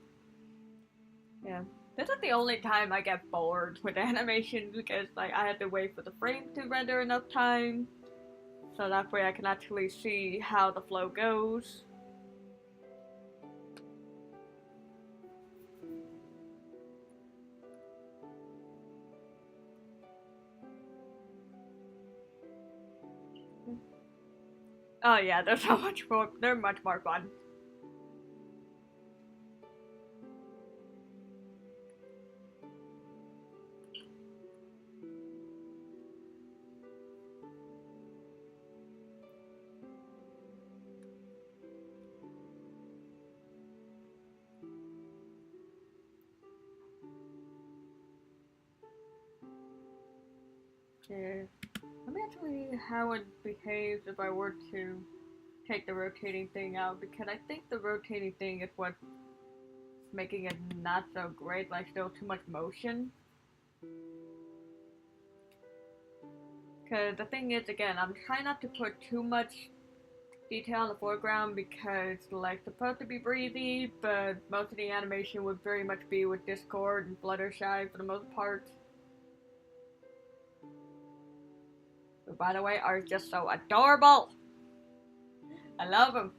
Yeah. This is the only time I get bored with animation because like I have to wait for the frame to render enough time. So that way I can actually see how the flow goes. Oh yeah, they're so much more they're much more fun. Yeah. Let me actually how it behaves if I were to take the rotating thing out because I think the rotating thing is what's making it not so great, like still too much motion. Because the thing is, again, I'm trying not to put too much detail in the foreground because like supposed to be breezy, but most of the animation would very much be with Discord and Fluttershy for the most part. But by the way, are just so adorable. I love them.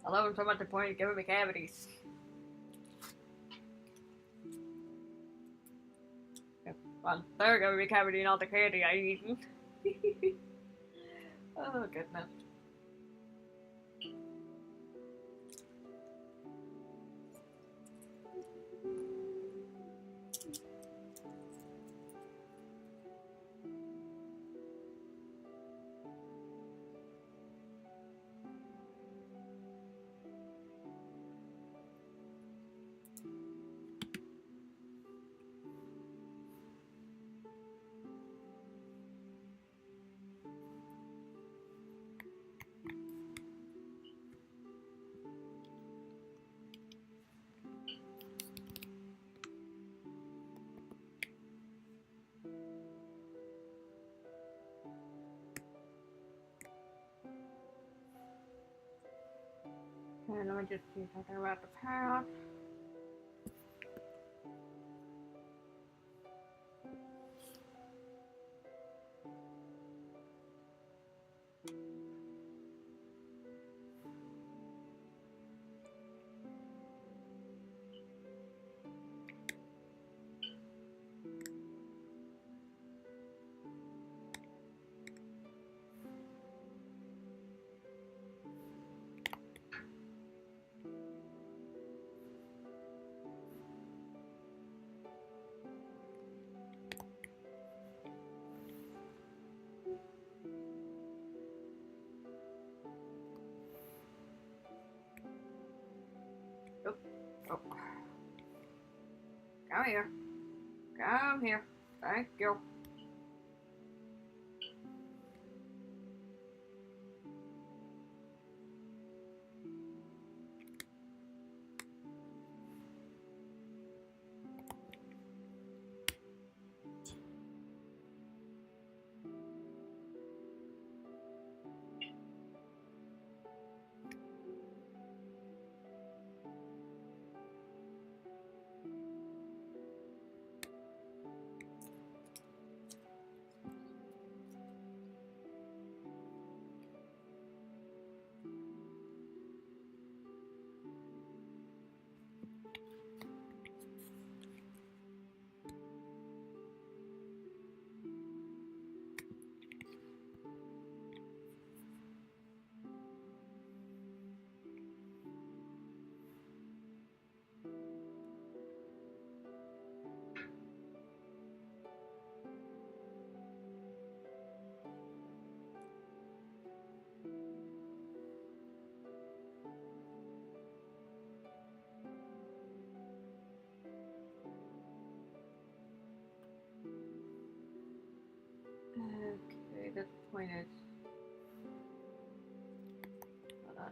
I love them so much to the point of giving me cavities. Well, they're gonna be cavitying all the candy I eaten. Oh goodness. And let me just do something about the pound. Oh. Come here. Come here. Thank you. Okay, this point is. Hold on.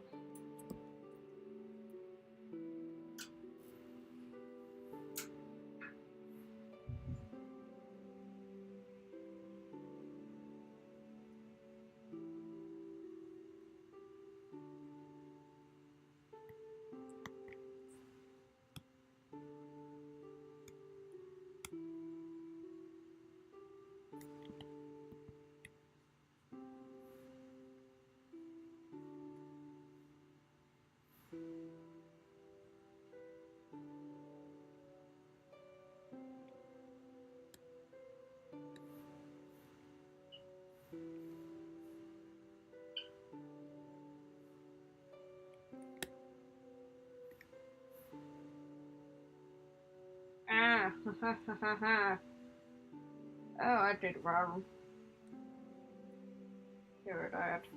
Ah, ha ha ha ha. Oh, I did wrong. Here it is.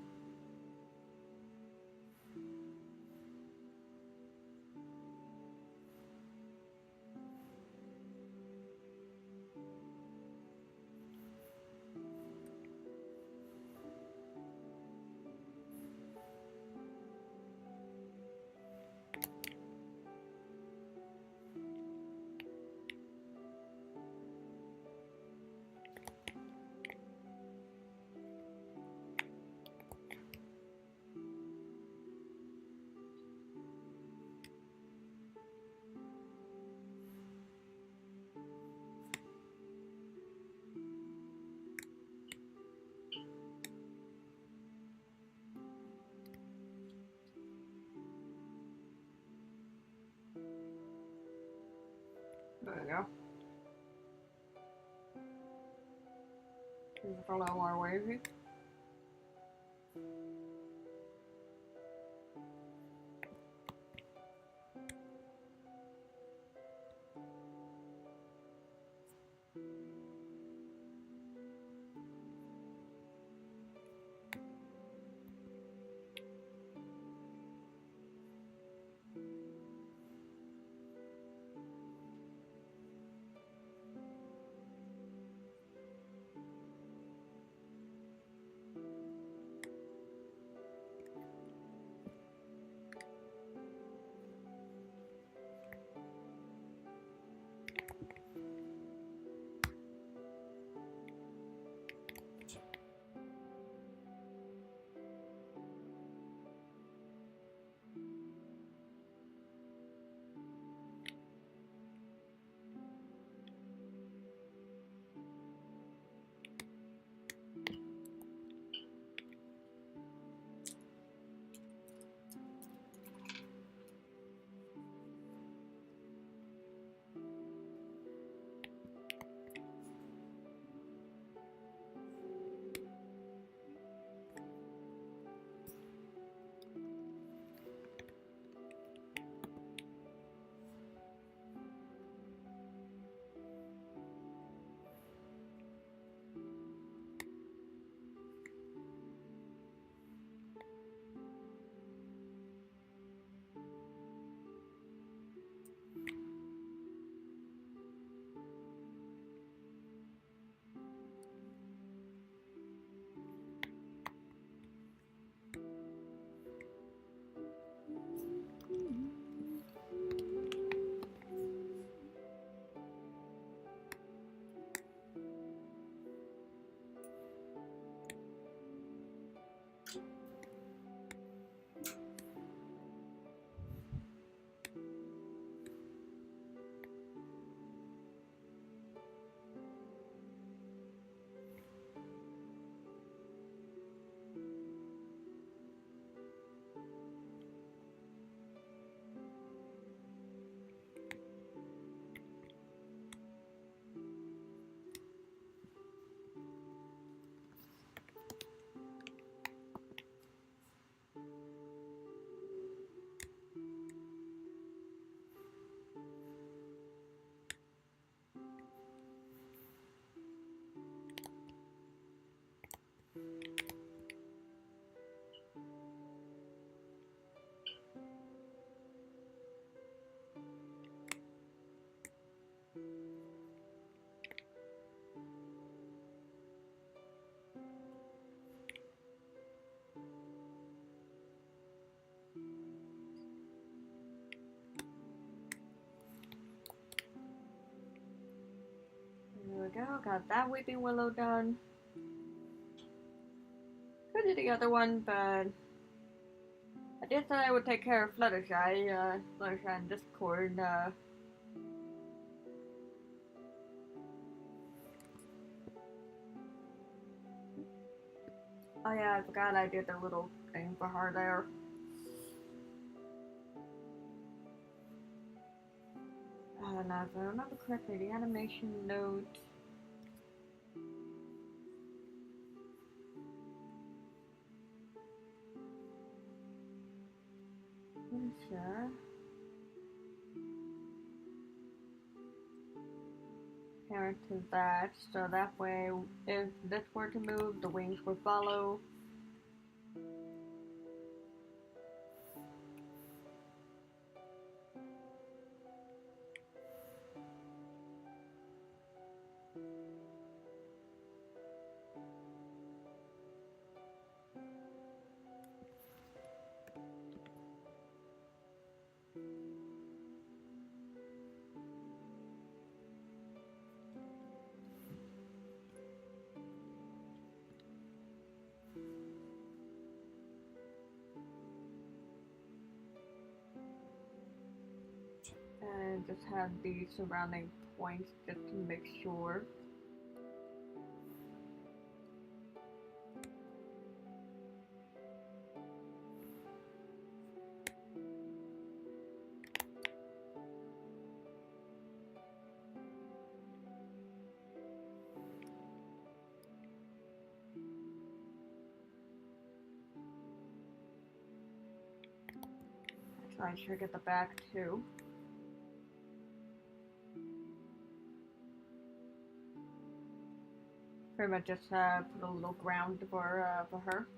There we go. It's a little more wavy. There we go, got that Weeping Willow done. Could do the other one, but I did say I would take care of Fluttershy, Fluttershy in Discord, Oh yeah, I forgot I did the little thing for her there. I don't know, if I remember correctly, the animation note. Sure. Parent to that, so that way, if this were to move, the wings would follow. And just have the surrounding points just to make sure. I should get the back too. Pretty much just put a little ground for her.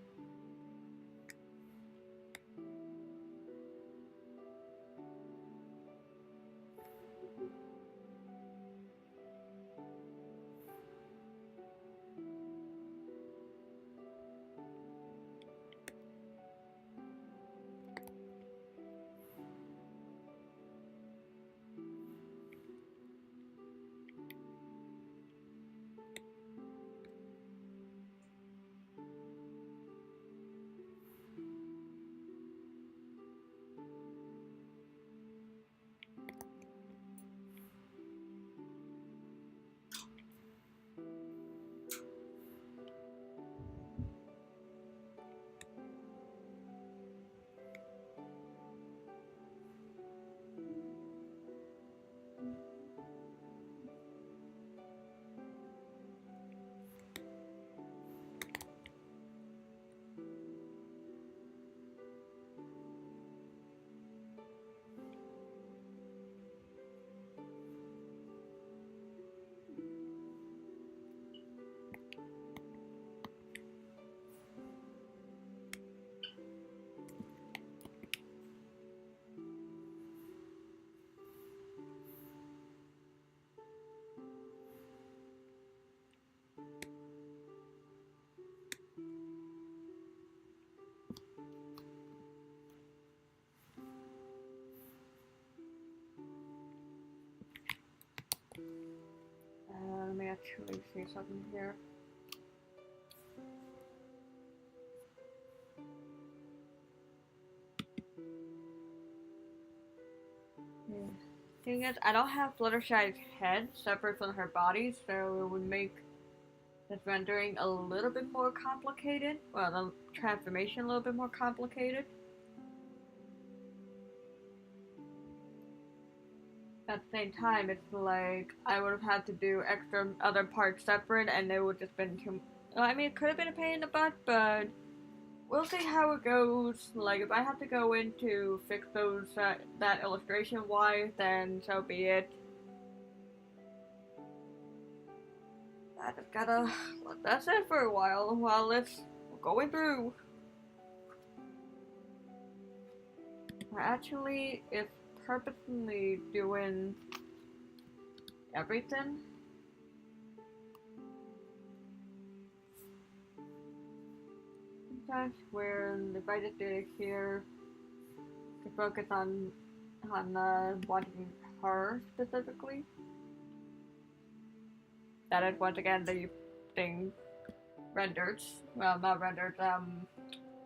Let me actually see something here. Thing is, I don't have Fluttershy's head separate from her body, so it would make this rendering a little bit more complicated. Well, the transformation a little bit more complicated. At the same time, it's like I would have had to do extra other parts separate, and it would just been too. I mean, it could have been a pain in the butt, but we'll see how it goes. Like, if I have to go in to fix those that illustration wise, then so be it. I just gotta let that sit for a while it's going through. Actually, it's purposely doing everything. Sometimes where if I just did it here to focus on watching her specifically. That is once again the thing rendered. Well, not rendered.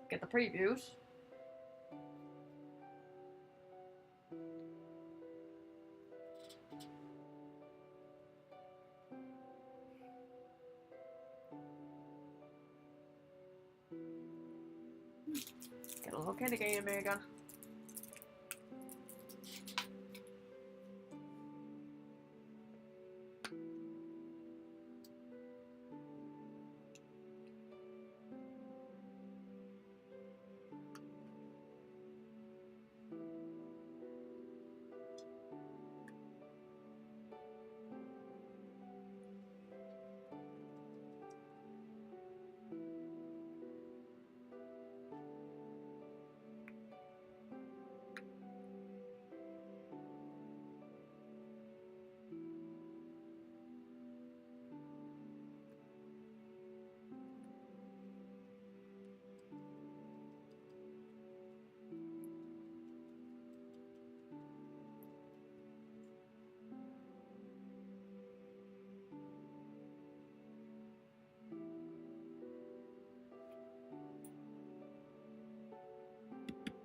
Get the previews. Get a little kitty game again.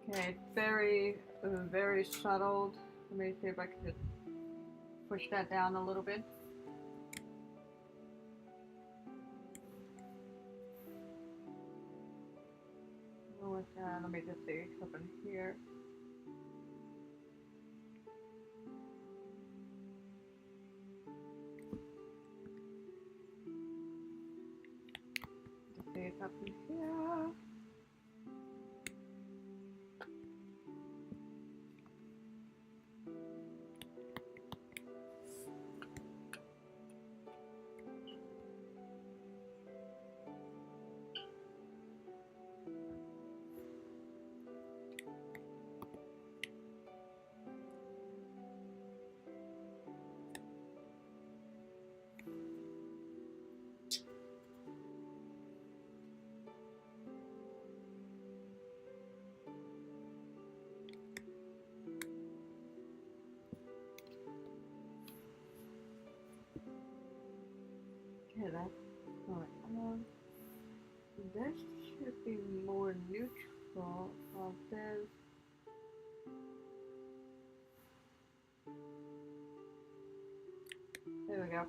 Okay, very subtle. Let me see if I can just push that down a little bit. Let me just see something here. Just see something here. Okay, that's fine. This should be more neutral of this. There we go.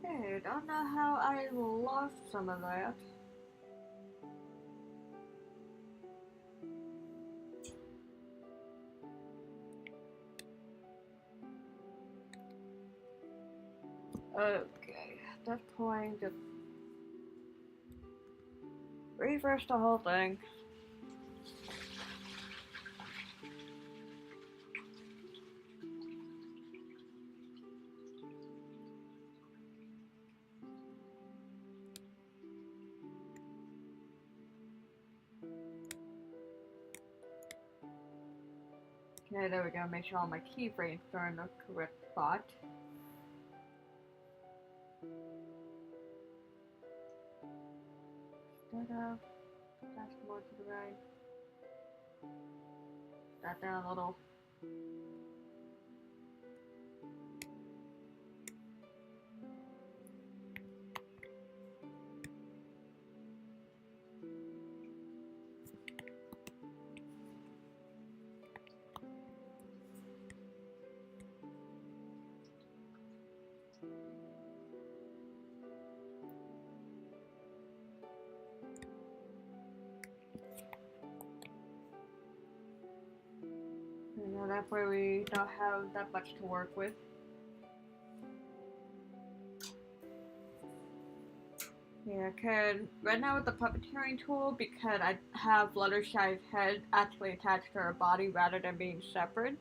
Okay, don't know how I lost some of that. Okay, at that point, just refresh the whole thing. Okay, there we go. Make sure all my keyframes are in the correct spot. Instead of that's more to the right. That down a little. You know, that way we don't have that much to work with. Yeah, right now with the puppeteering tool, because I have Fluttershy's head actually attached to her body rather than being separate,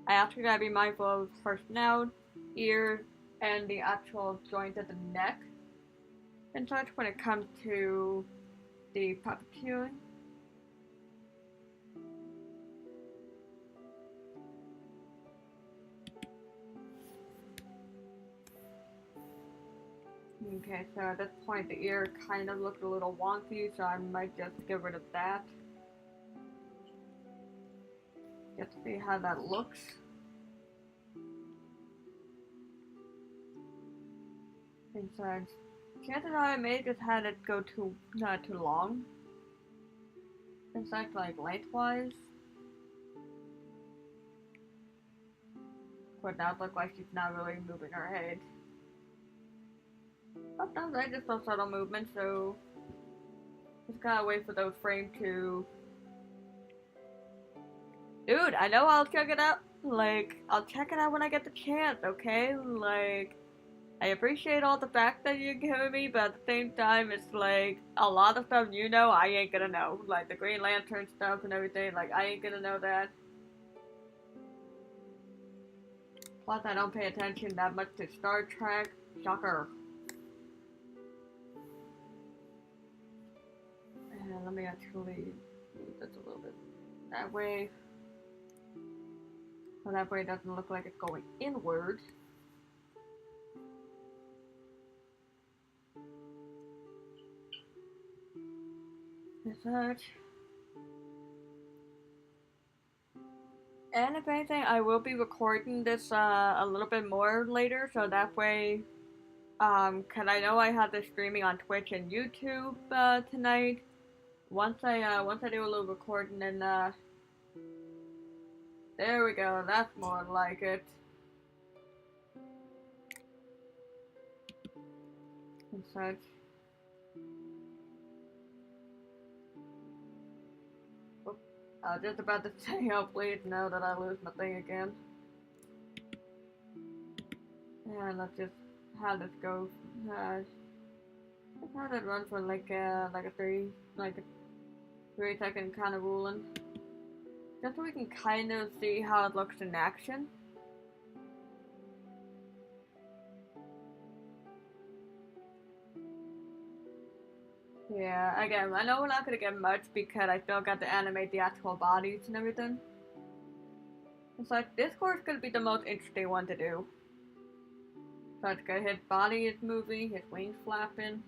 I actually gotta be mindful of her snout, ears, and the actual joint of the neck and such when it comes to the puppeteering. Okay, so at this point the ear kind of looked a little wonky, so I might just get rid of that. Just to see how that looks. Inside. Chances are I may just had it go not too long. In fact, like lengthwise. But now it looks like she's not really moving her head. Sometimes I just saw subtle movement, so just gotta wait for those frames to. Dude, I know I'll check it out. Like, I'll check it out when I get the chance, okay? Like, I appreciate all the facts that you're giving me, but at the same time, it's like, a lot of stuff you know, I ain't gonna know. Like, the Green Lantern stuff and everything, like, I ain't gonna know that. Plus, I don't pay attention that much to Star Trek. Shocker. And let me actually move this a little bit that way. So that way it doesn't look like it's going inward. Is that? And if anything, I will be recording this a little bit more later, so that way, cause I know I have this streaming on Twitch and YouTube tonight. Once I do a little recording, and there we go. That's more like it. And such. I was just about to say, oh please no that I lose my thing again. Yeah, let's just have this go. Let's have it run for like a 3 second kind of ruling. Just so we can kind of see how it looks in action. Yeah, again, I know we're not gonna get much because I still got to animate the actual bodies and everything. It's like, this course could be the most interesting one to do. So it's gonna his body is moving, his wings flapping,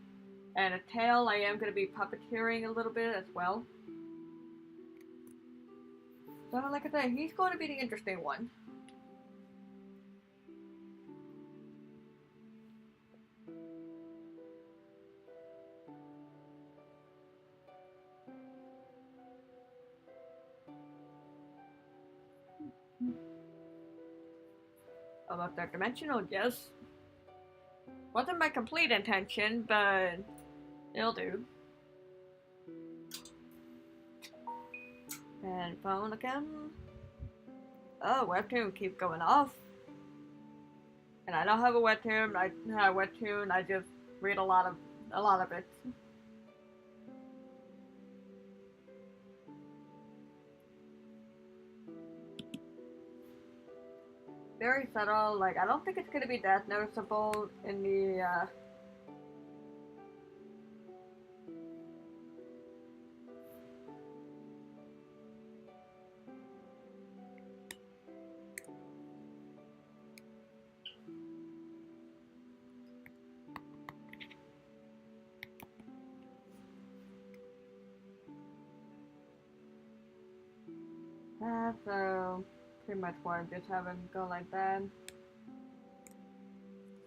and a tail I am gonna be puppeteering a little bit as well. So like I said, he's going to be the interesting one. About that dimensional, yes. Wasn't my complete intention, but it'll do. And phone again. Oh, webtoon keep going off. And I don't have a webtoon. I just read a lot of it. Very subtle. Like, I don't think it's gonna be that noticeable in the so pretty much what I'm just having go like that.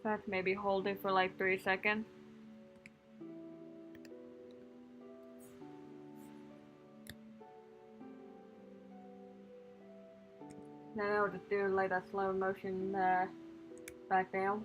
That's maybe hold it for like 3 seconds. Then I'll just do like a slow motion back down.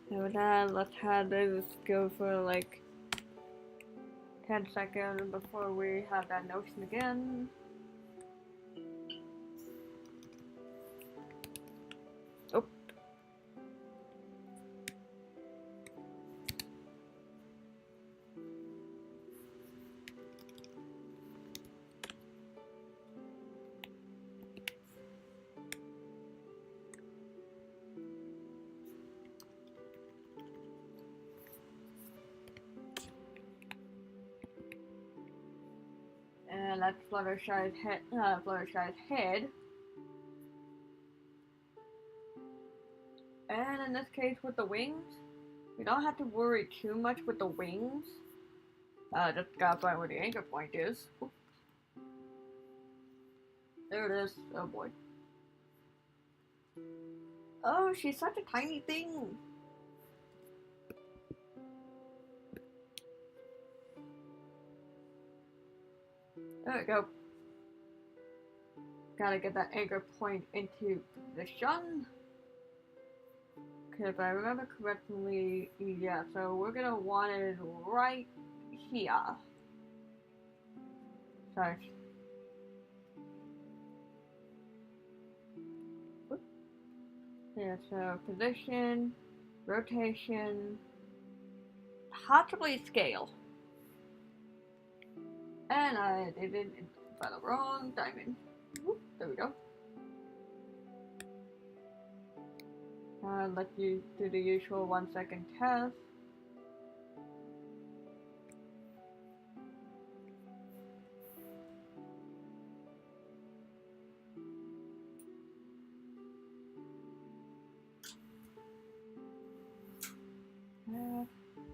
So then let's have this go for like 10 seconds before we have that notion again. Oh. And that's Fluttershy's head. And in this case with the wings, we don't have to worry too much with the wings. Just gotta find where the anchor point is. Oops. There it is. Oh boy. Oh, she's such a tiny thing. There we go. Gotta get that anchor point into position. Okay, if I remember correctly, yeah, so we're gonna want it right here. Sorry. Whoop. Yeah, so position, rotation, possibly scale. And I did it by the wrong diamond. Whoop, there we go. Let you do the usual 1 second test.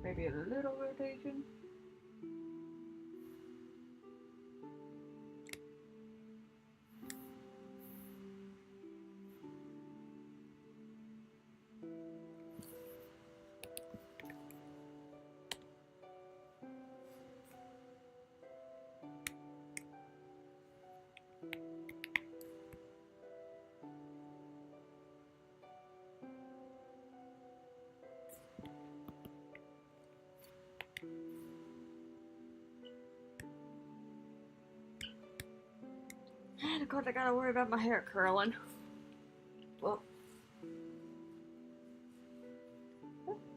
Maybe a little rotation. of course, I gotta worry about my hair curling. Well,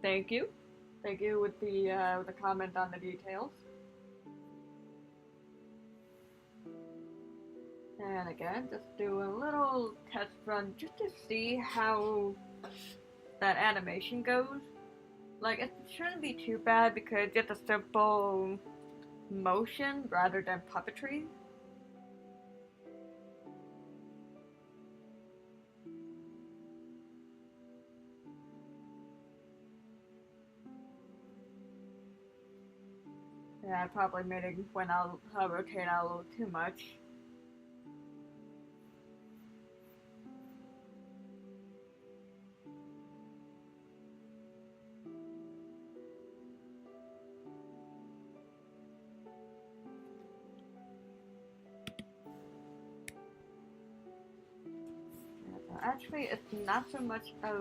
thank you. Thank you with the comment on the details. And again, just do a little test run just to see how that animation goes. Like, it shouldn't be too bad because it's a simple motion rather than puppetry. Yeah, I probably made it when I'll rotate out a little too much. Actually, it's not so much a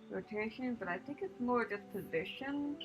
rotation, but I think it's more just position.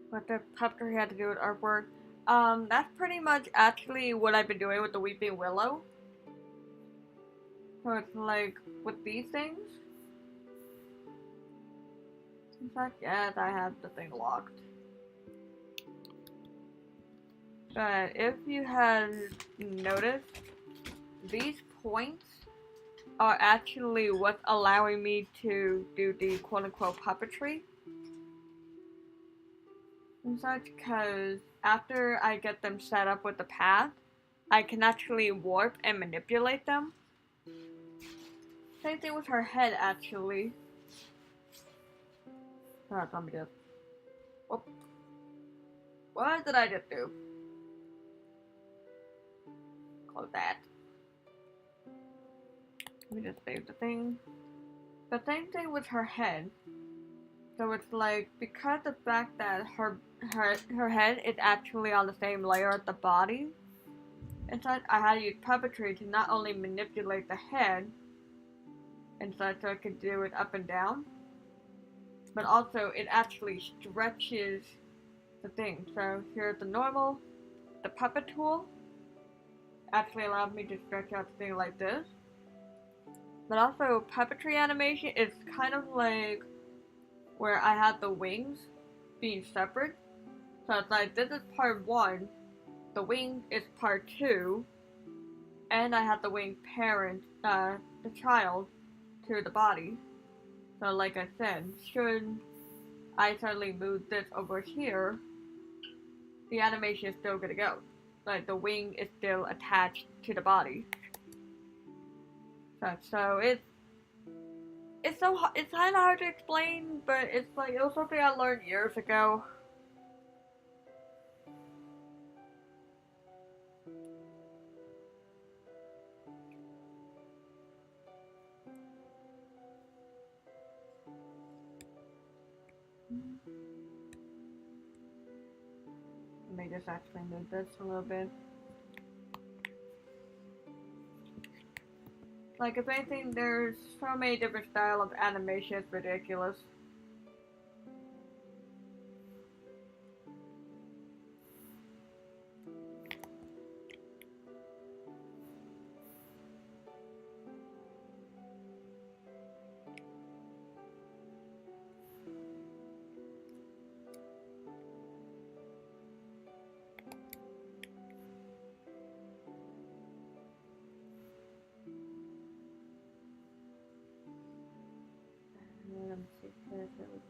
What the puppetry had to do with artwork. That's pretty much actually what I've been doing with the Weeping Willow. So it's like with these things. In fact, yes, I have the thing locked. But if you had noticed, these points are actually what's allowing me to do the quote-unquote puppetry and such, because after I get them set up with the path, I can actually warp and manipulate them. Same thing with her head, actually. Alright, let me just... Whoop. What did I just do? Close that. Let me just save the thing. The same thing with her head. So it's like, because the fact that her head is actually on the same layer as the body, and such, I had to use puppetry to not only manipulate the head, and such, so I could do it up and down, but also it actually stretches the thing. So here's the normal, the puppet tool actually allowed me to stretch out the thing like this. But also puppetry animation is kind of like where I had the wings being separate. So it's like, this is part 1, the wing is part 2, and I had the wing parent, the child, to the body. So like I said, should I suddenly move this over here, the animation is still gonna go. Like, the wing is still attached to the body. So it's kind of hard to explain, but it's like, it was something I learned years ago. Let me just actually move this a little bit. Like, if anything, there's so many different styles of animation, it's ridiculous. Let me see if it was...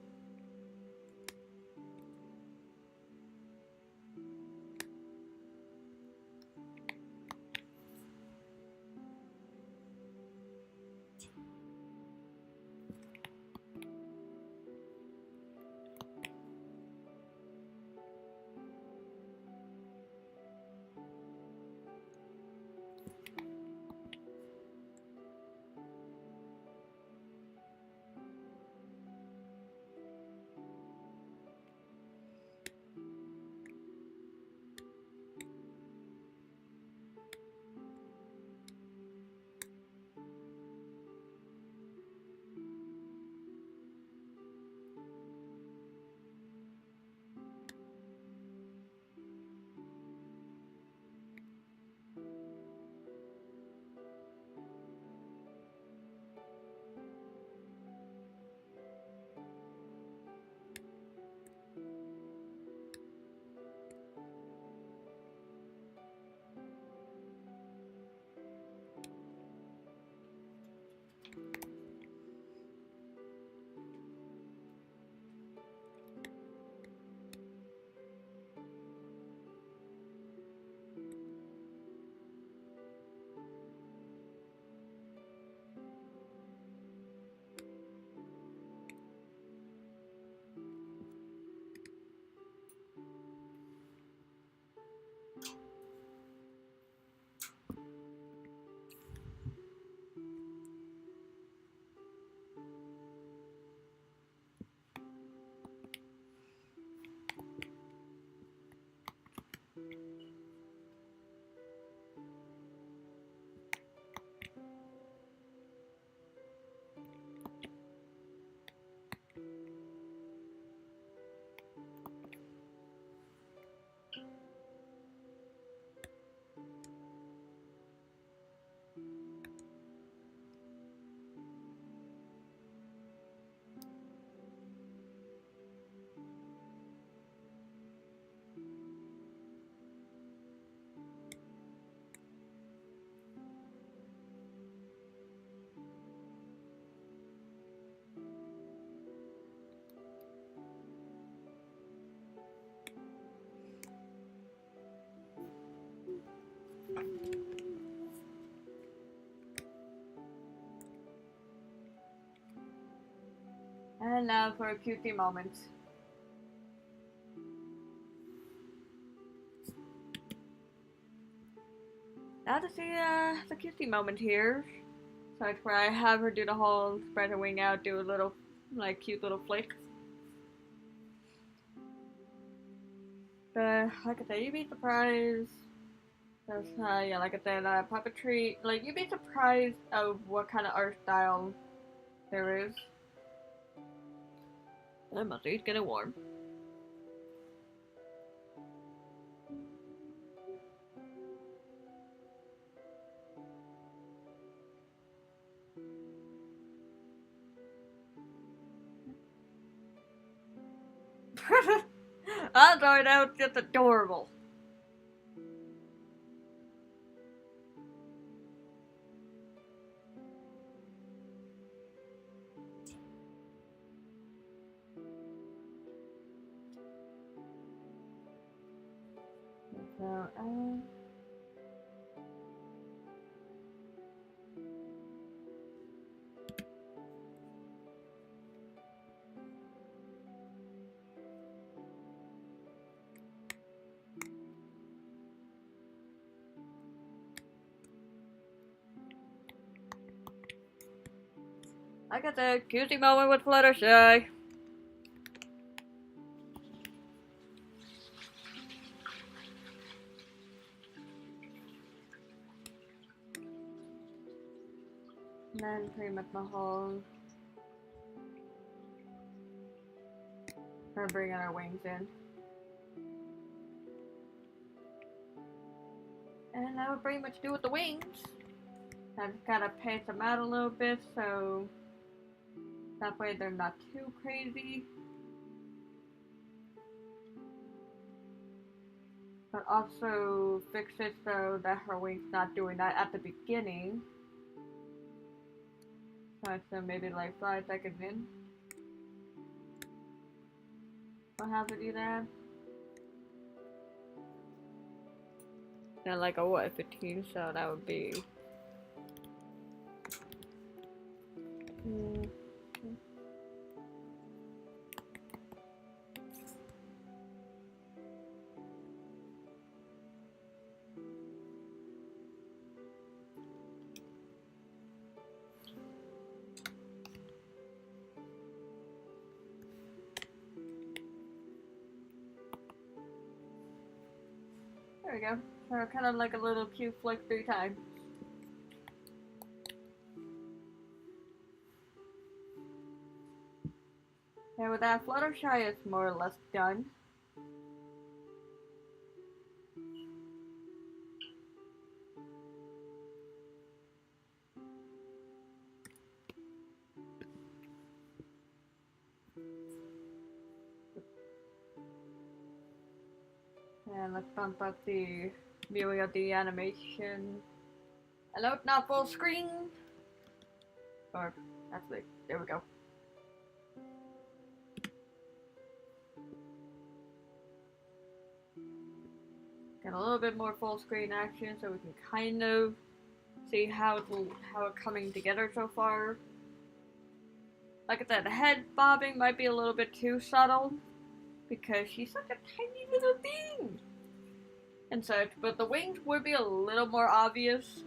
And now for a cutesy moment. Now to see the cutesy moment here. So it's where I have her do the whole spread her wing out, do a little, like, cute little flick. But like I said, you'd be surprised. That's yeah, like I said, puppetry. Like you'd be surprised of what kind of art style there is. That must be getting warm. I'm sorry, that was just adorable. So, like I said, cutesy moment with Fluttershy. And then pretty much my whole. Her bringing her wings in. And that would pretty much do with the wings. I just gotta pace them out a little bit so that way they're not too crazy. But also fix it so that her wing's not doing that at the beginning. So maybe like 5 seconds in. I'll have to do that. And like a what, 15, so that would be there we go. So kind of like a little cute flick 3 times. And with that, Fluttershy is more or less done. And let's bump up the viewing of the animation. Hello, not full screen. Or actually, there we go. Get a little bit more full screen action so we can kind of see how it's coming together so far. Like I said, the head bobbing might be a little bit too subtle because she's such a tiny little thing and such, but the wings would be a little more obvious.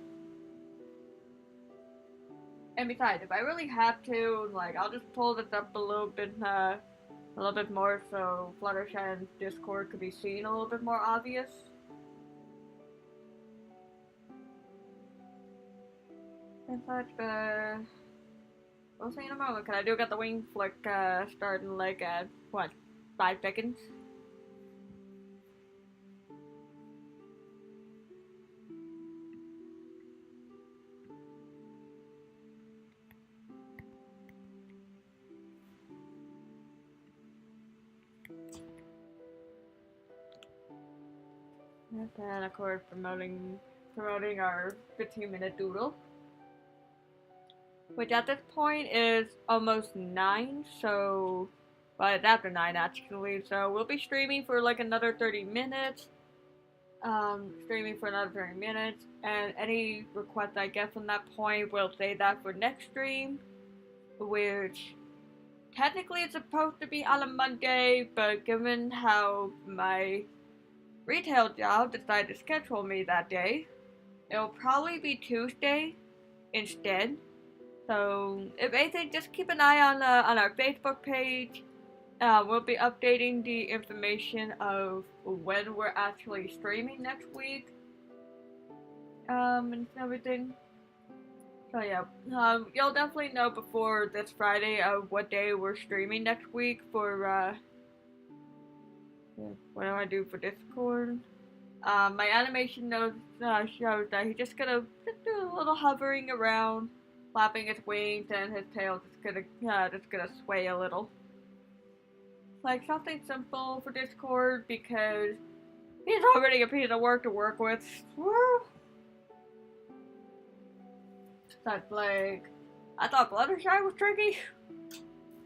And besides, if I really have to, like, I'll just pull this up a little bit more so Fluttershy and Discord could be seen a little bit more obvious. And such, but we'll see in a moment. Cause I do got the wing flick starting like at what, 5 seconds. And of course promoting our 15-minute doodle. Which at this point is almost 9, so well, it's after 9 actually, so we'll be streaming for like another 30 minutes. And any requests I get from that point, we'll save that for next stream, which technically it's supposed to be on a Monday, but given how my retail job decided to schedule me that day, it'll probably be Tuesday instead. So if anything, just keep an eye on our Facebook page. We'll be updating the information of when we're actually streaming next week, and everything. So yeah, you'll definitely know before this Friday of what day we're streaming next week for what do I do for Discord. My animation notes shows that he's just gonna do a little hovering around, flapping his wings, and his tail just gonna sway a little. Like something simple for Discord because he's already a piece of work to work with. Woo! That's like, I thought Fluttershy was tricky,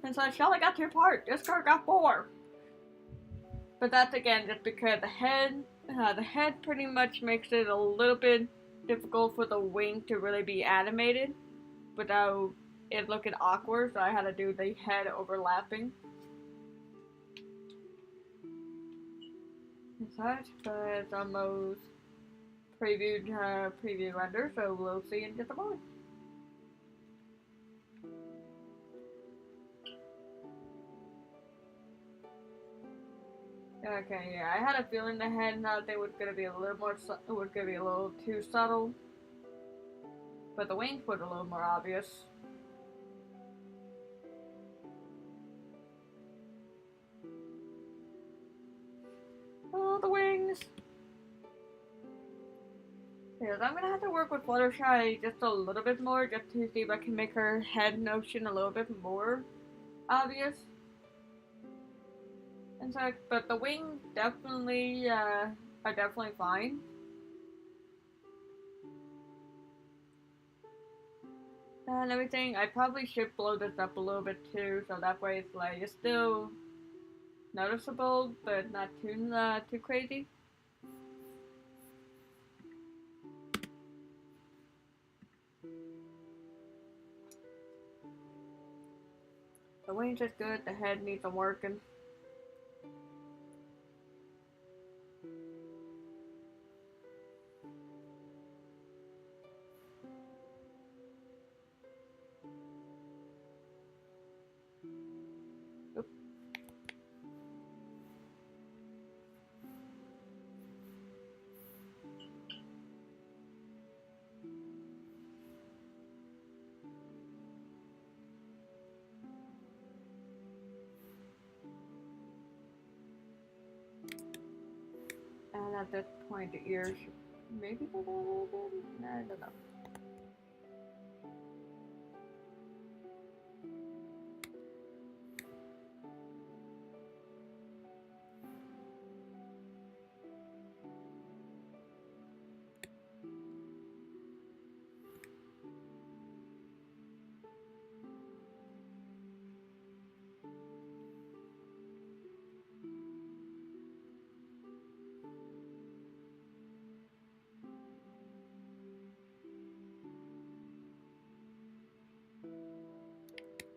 and so she only got 2 parts. Discord got 4. But that's again just because the head pretty much makes it a little bit difficult for the wing to really be animated without it looking awkward, so I had to do the head overlapping. And such, but it's almost preview render, so we'll see in just a moment. Okay, yeah, I had a feeling the head thing was gonna be a little too subtle, but the wings were a little more obvious. Oh, the wings! Yes, I'm gonna have to work with Fluttershy just a little bit more, just to see if I can make her head notion a little bit more obvious. And so, but the wings definitely are definitely fine. And everything, I probably should blow this up a little bit too, so that way it's like it's still noticeable, but not too crazy. The wings is good. The head needs some working. And at this point, the ears maybe go down a little bit. I don't know.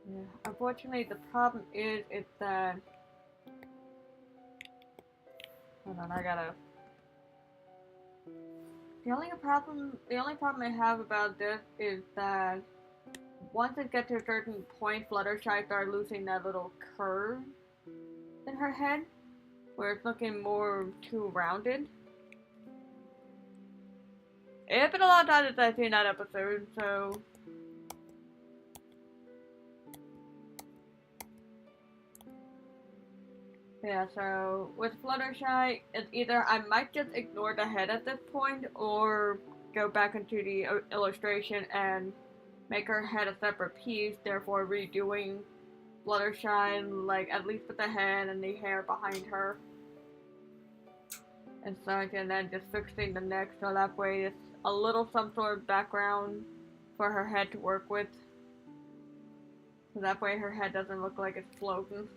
Yeah. Unfortunately, the problem is it's that. Hold on, I gotta. The only problem I have about this is that once it gets to a certain point, Fluttershy starts losing that little curve in her head, where it's looking more too rounded. It's been a long time since I've seen that episode, so. Yeah, so with Fluttershy, it's either I might just ignore the head at this point, or go back into the illustration and make her head a separate piece, therefore redoing Fluttershy, like at least with the head and the hair behind her. And such, and then just fixing the neck so that way it's a little some sort of background for her head to work with. So that way her head doesn't look like it's floating.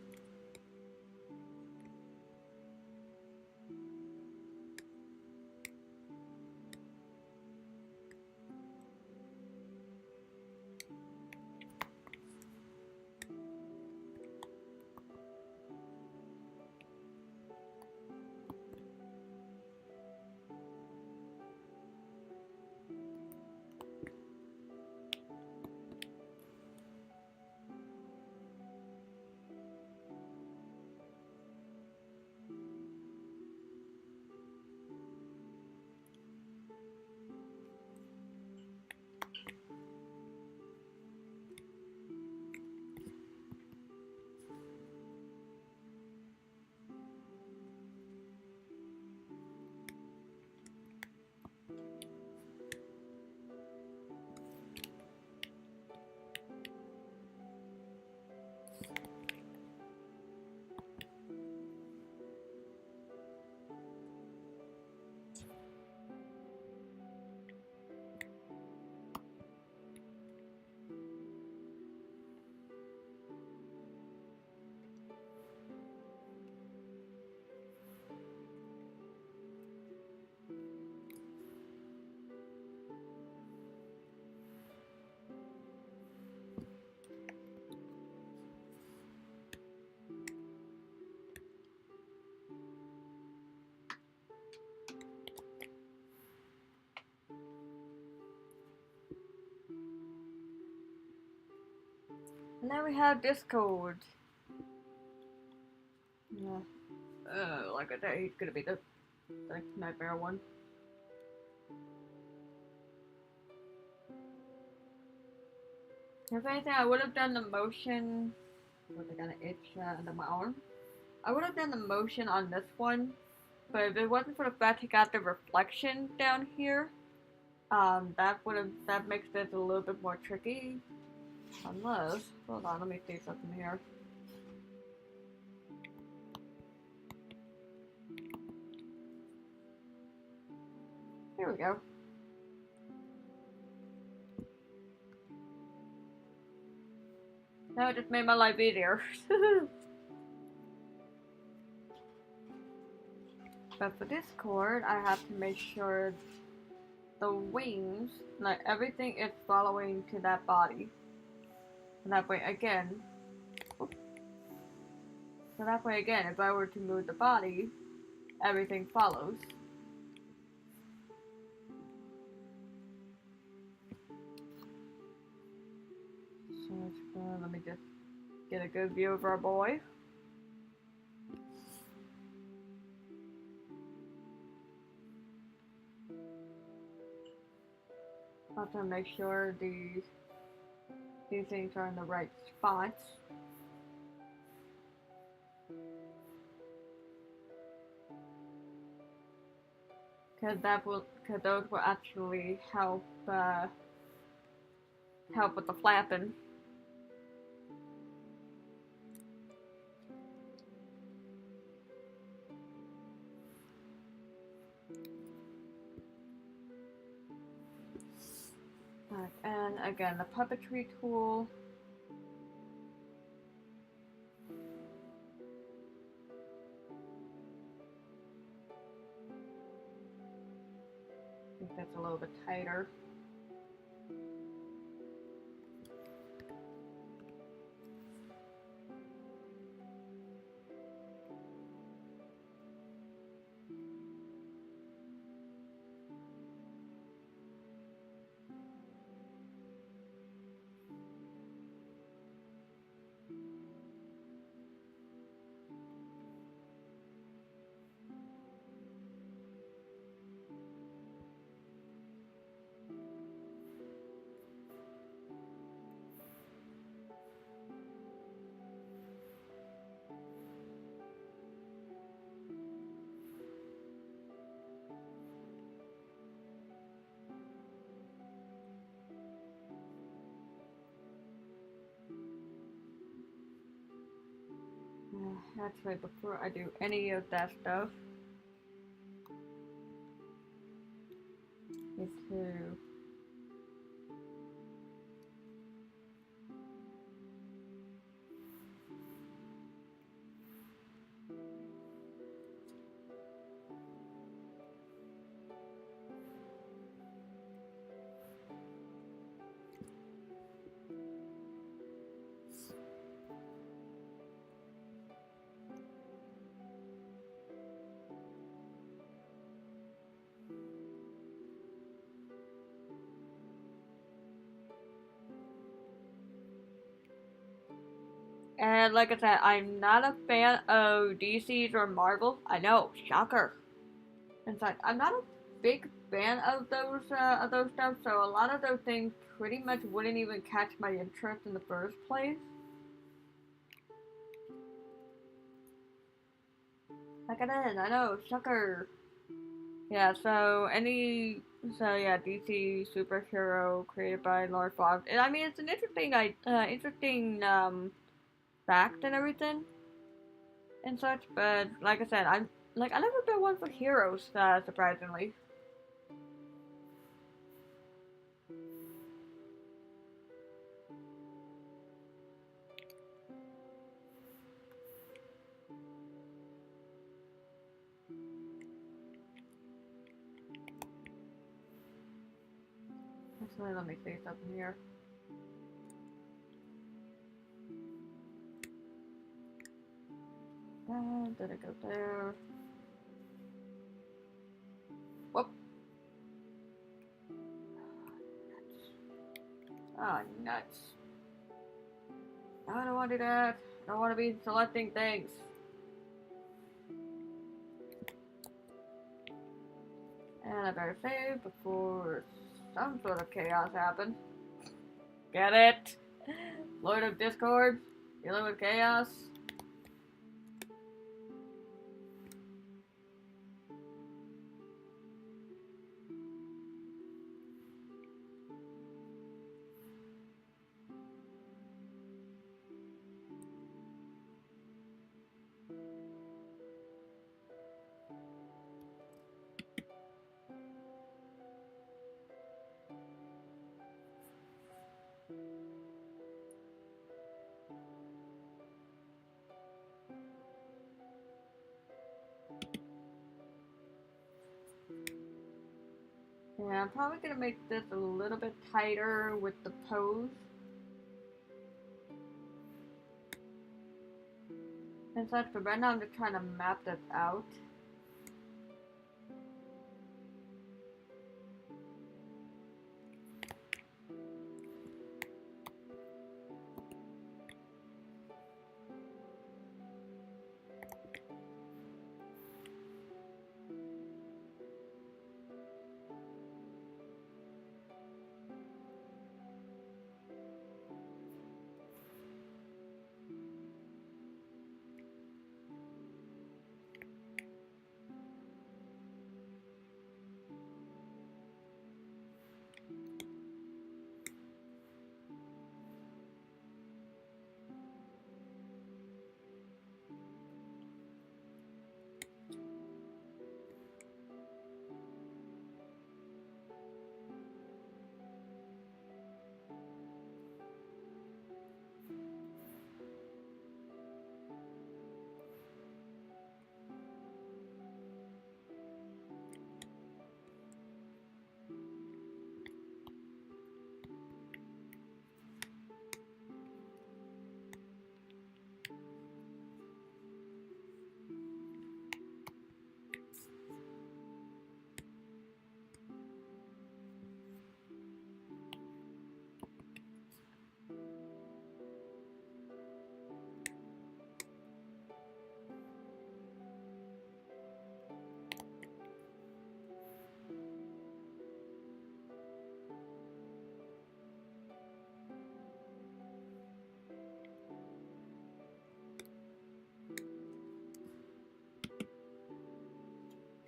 now we have Discord. Yeah. Like I said, he's gonna be the nightmare one. If anything, I would have done the motion. What, I got an itch under my arm. I would have done the motion on this one, but if it wasn't for the fact he got the reflection down here, that makes this a little bit more tricky. Unless, hold on, let me see something here. Here we go. Now it just made my life easier. But for Discord, I have to make sure the wings, like everything is following to that body. And that way again, oops. So that way again, if I were to move the body, everything follows. So let me just get a good view of our boy. Also make sure these things are in the right spots. Cause those will actually help with the flapping. And again, the puppetry tool. I think that's a little bit tighter. Actually, before I do any of that stuff, need to And like I said, I'm not a fan of DC's or Marvel. I know, shocker. In fact, I'm not a big fan of those stuff, so a lot of those things pretty much wouldn't even catch my interest in the first place. Like I did, I know, shocker. Yeah, so DC superhero created by Lord Fox. And I mean, it's an interesting fact and everything and such. But like I said, I never been one for heroes, surprisingly. Actually, let me say something here. Did it go there? Whoop. Ah, nuts. want to do that. I don't want to be selecting things. And I better save before some sort of chaos happens. Get it? Lord of Discord? Dealing with chaos? Yeah, I'm probably gonna make this a little bit tighter with the pose. And such, but right now I'm just trying to map this out.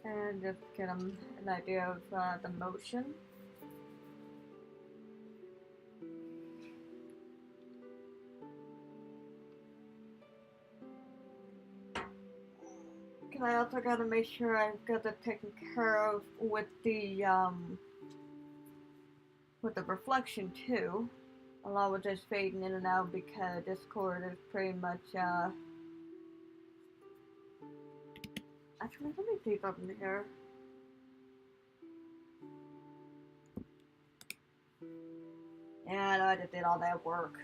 And just get an idea of the motion. And I also gotta make sure I've got that taken care of with the reflection too, along with just fading in and out because Discord is pretty much actually let me see something here. Yeah, I know I just did all that work.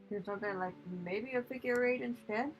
Do something like maybe a figure eight instead?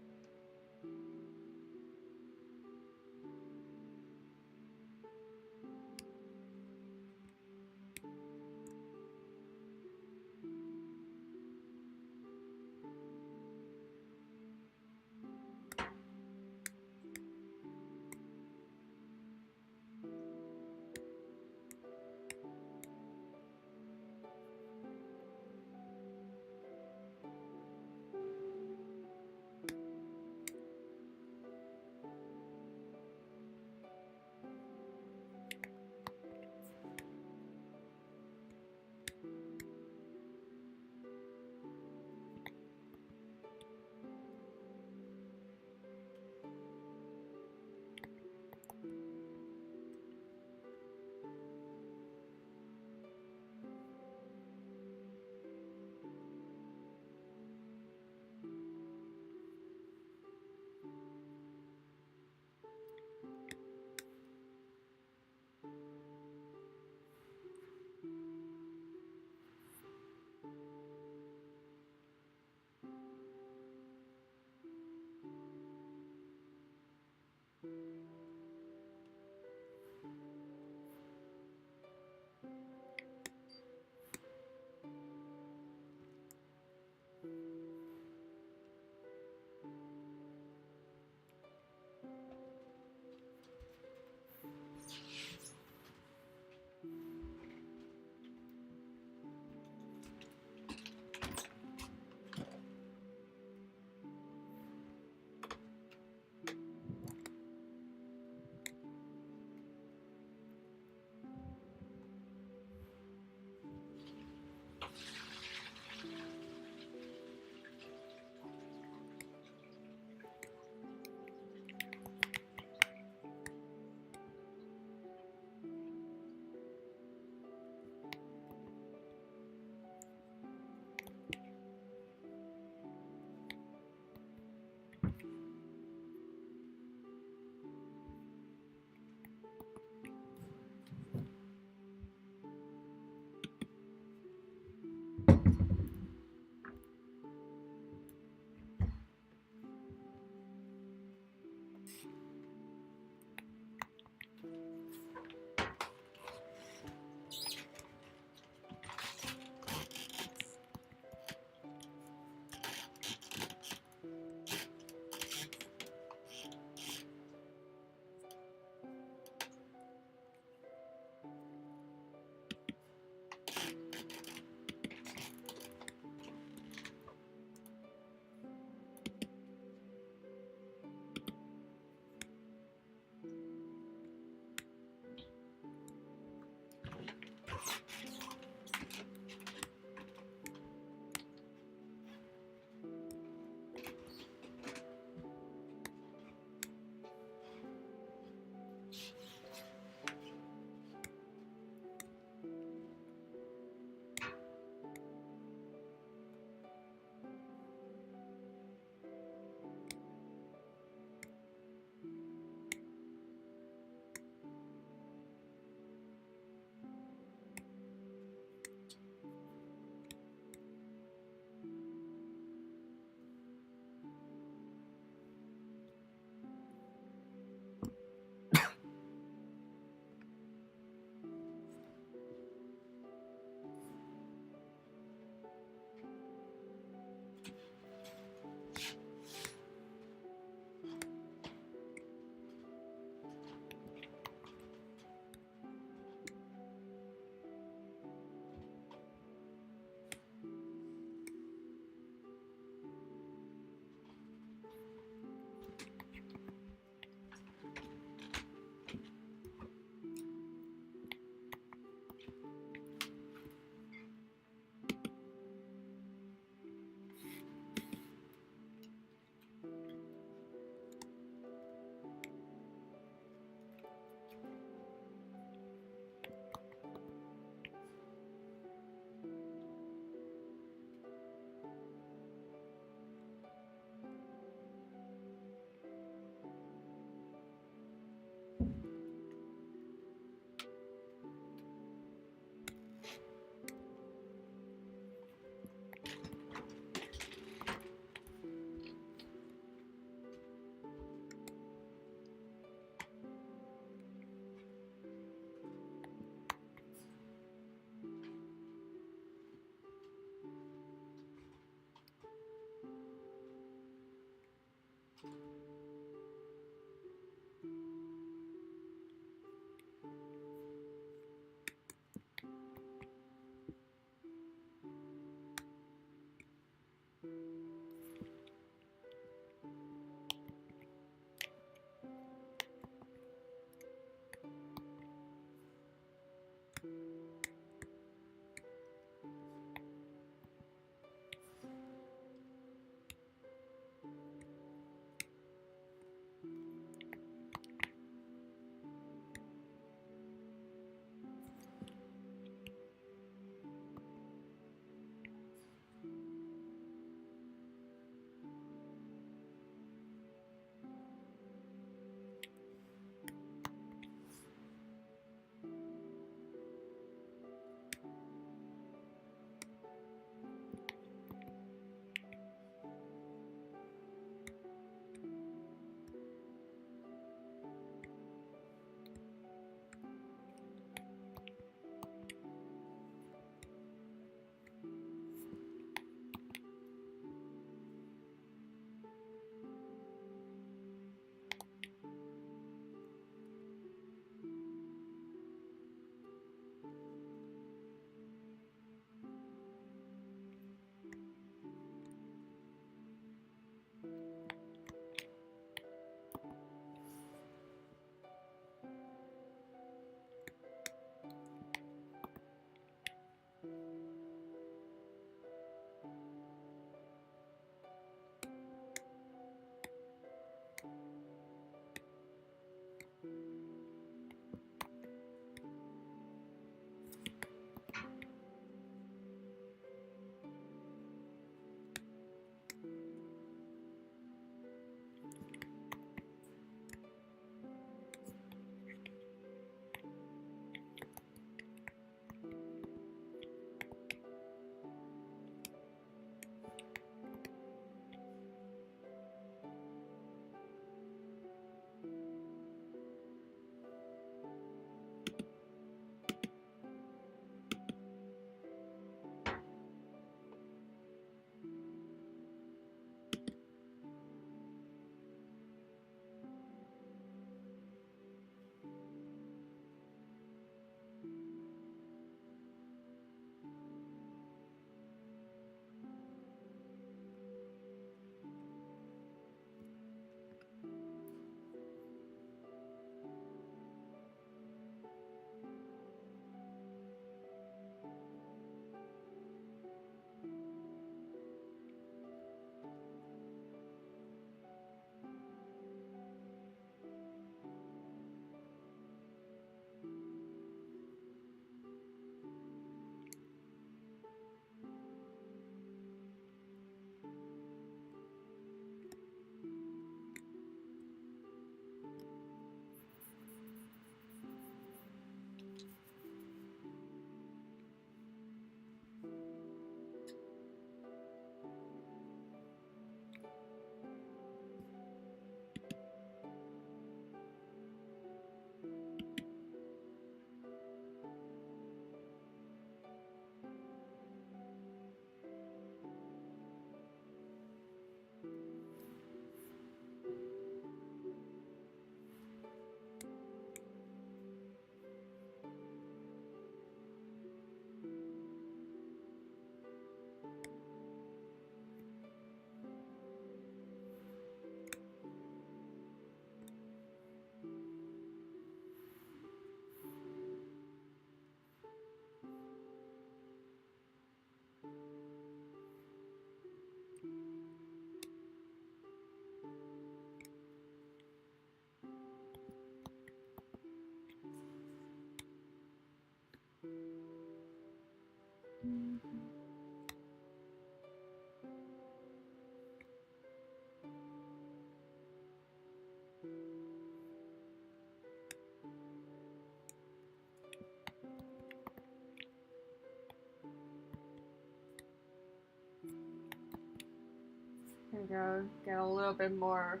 There we go. Get a little bit more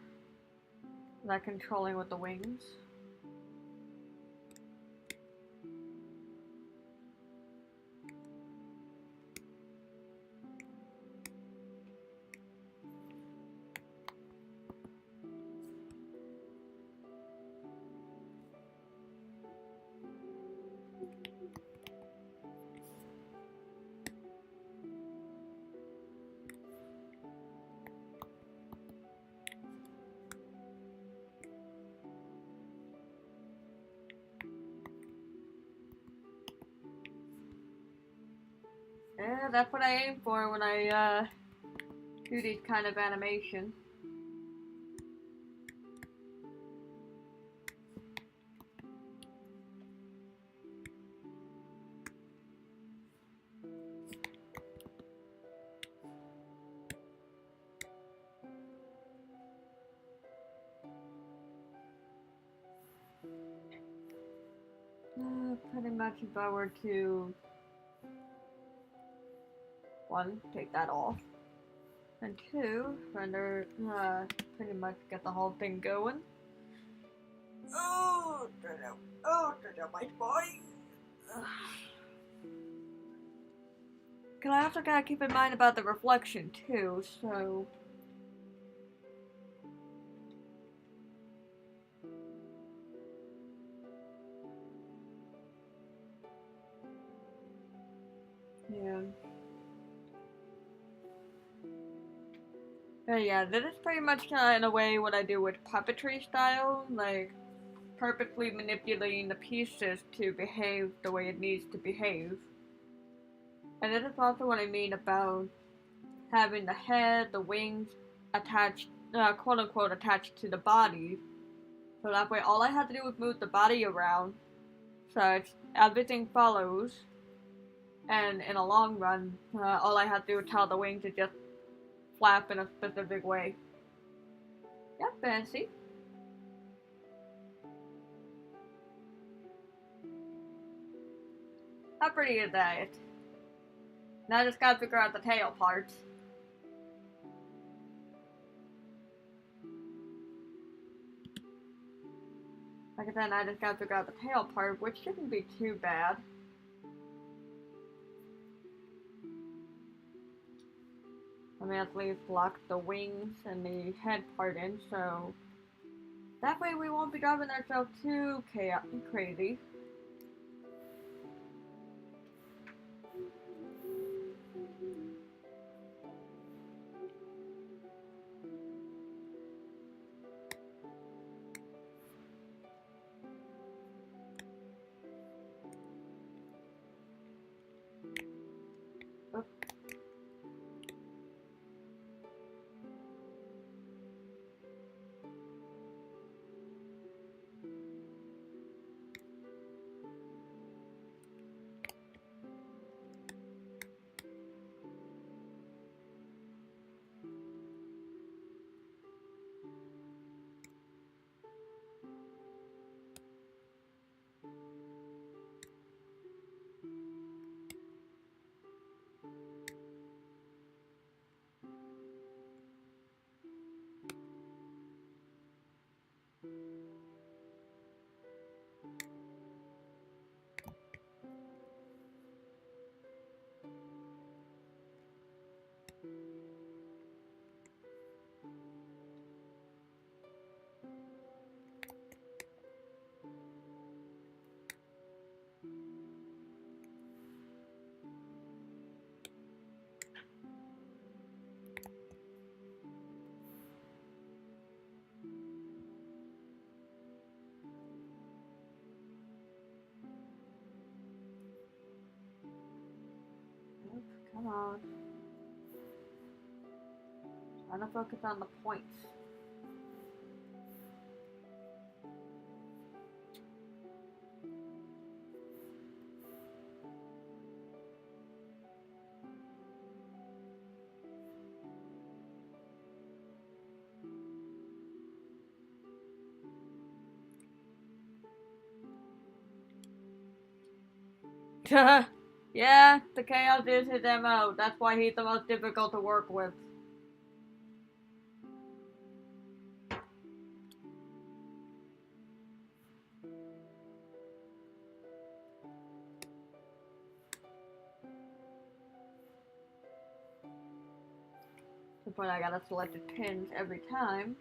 of that controlling with the wings. Yeah, that's what I aim for when I do these kind of animation. Pretty much if I were to, one, take that off, and two, render, pretty much get the whole thing going. Oh, my spine. Cause I also gotta keep in mind about the reflection too, so. Yeah. But yeah, this is pretty much in a way what I do with puppetry style, like perfectly manipulating the pieces to behave the way it needs to behave. And this is also what I mean about having the head, the wings attached, quote unquote, attached to the body. So that way all I have to do is move the body around, so everything follows. And in a long run, all I have to do is tell the wings to just flap in a specific way. Yeah, fancy. How pretty is that? Now I just gotta figure out the tail part. Like I said, I just gotta figure out the tail part, which shouldn't be too bad. I mean, at least lock the wings and the head part in, so that way we won't be driving ourselves too crazy. Come on. Trying to focus on the points. Yeah, the chaos is his MO. That's why he's the most difficult to work with. To the point I gotta select the pins every time.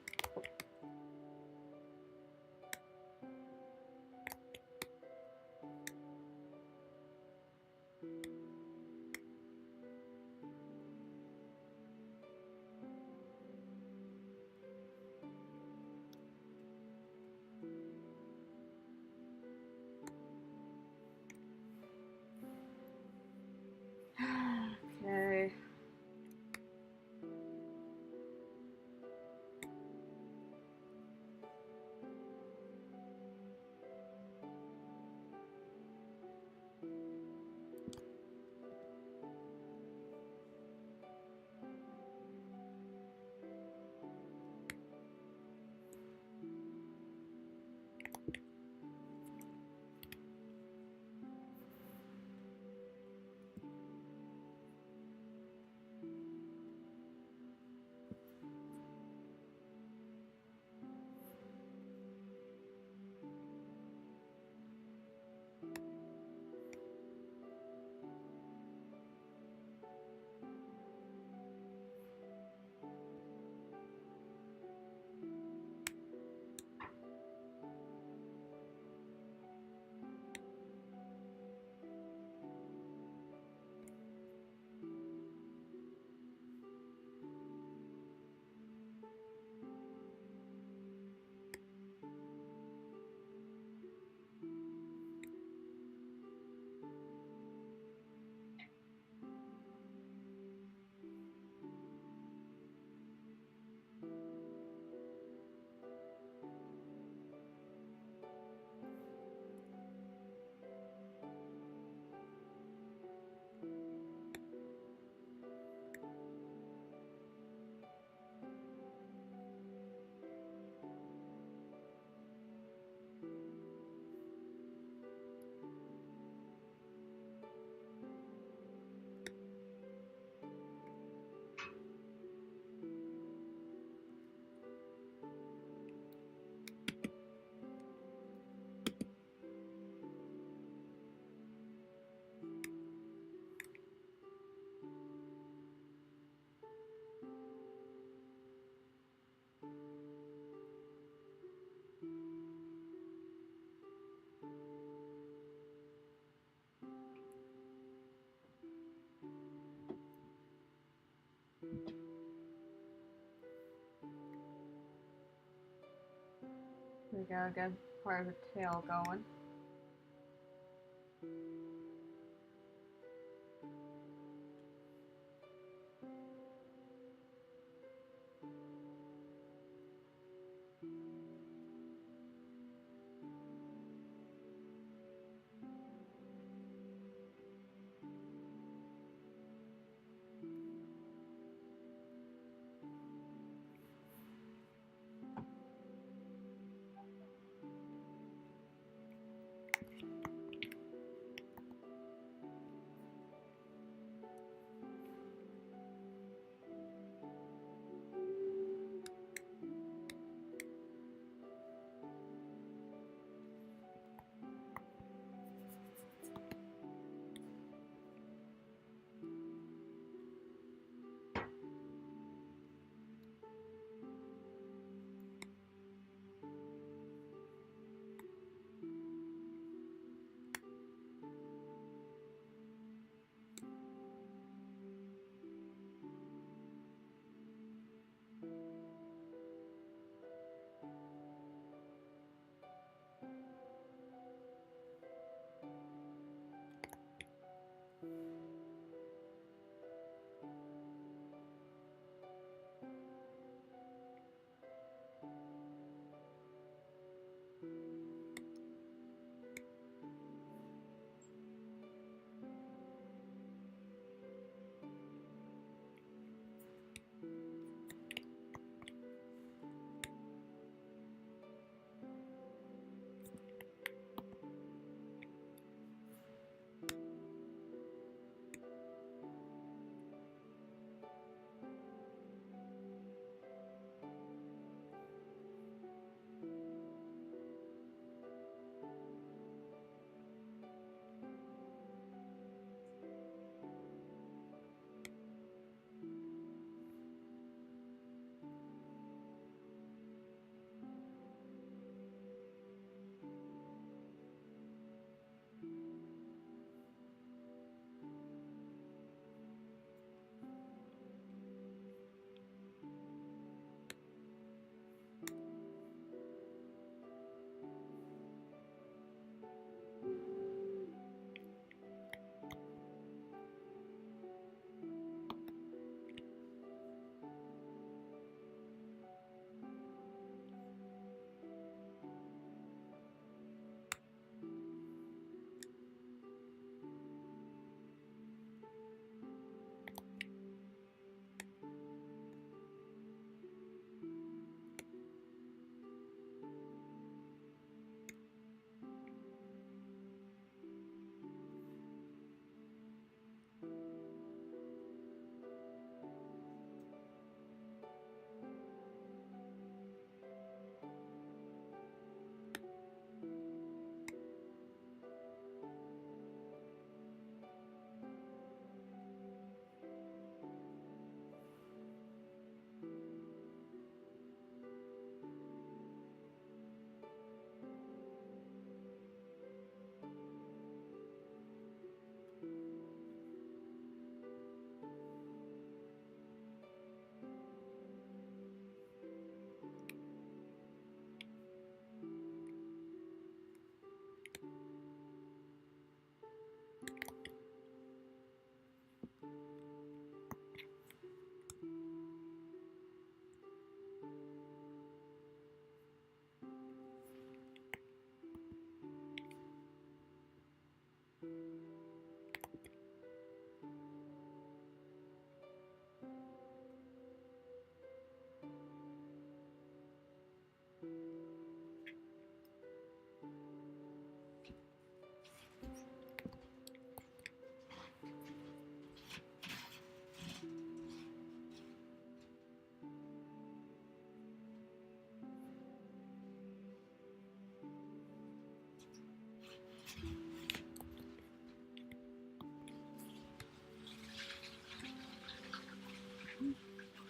We gotta get part of the tail going.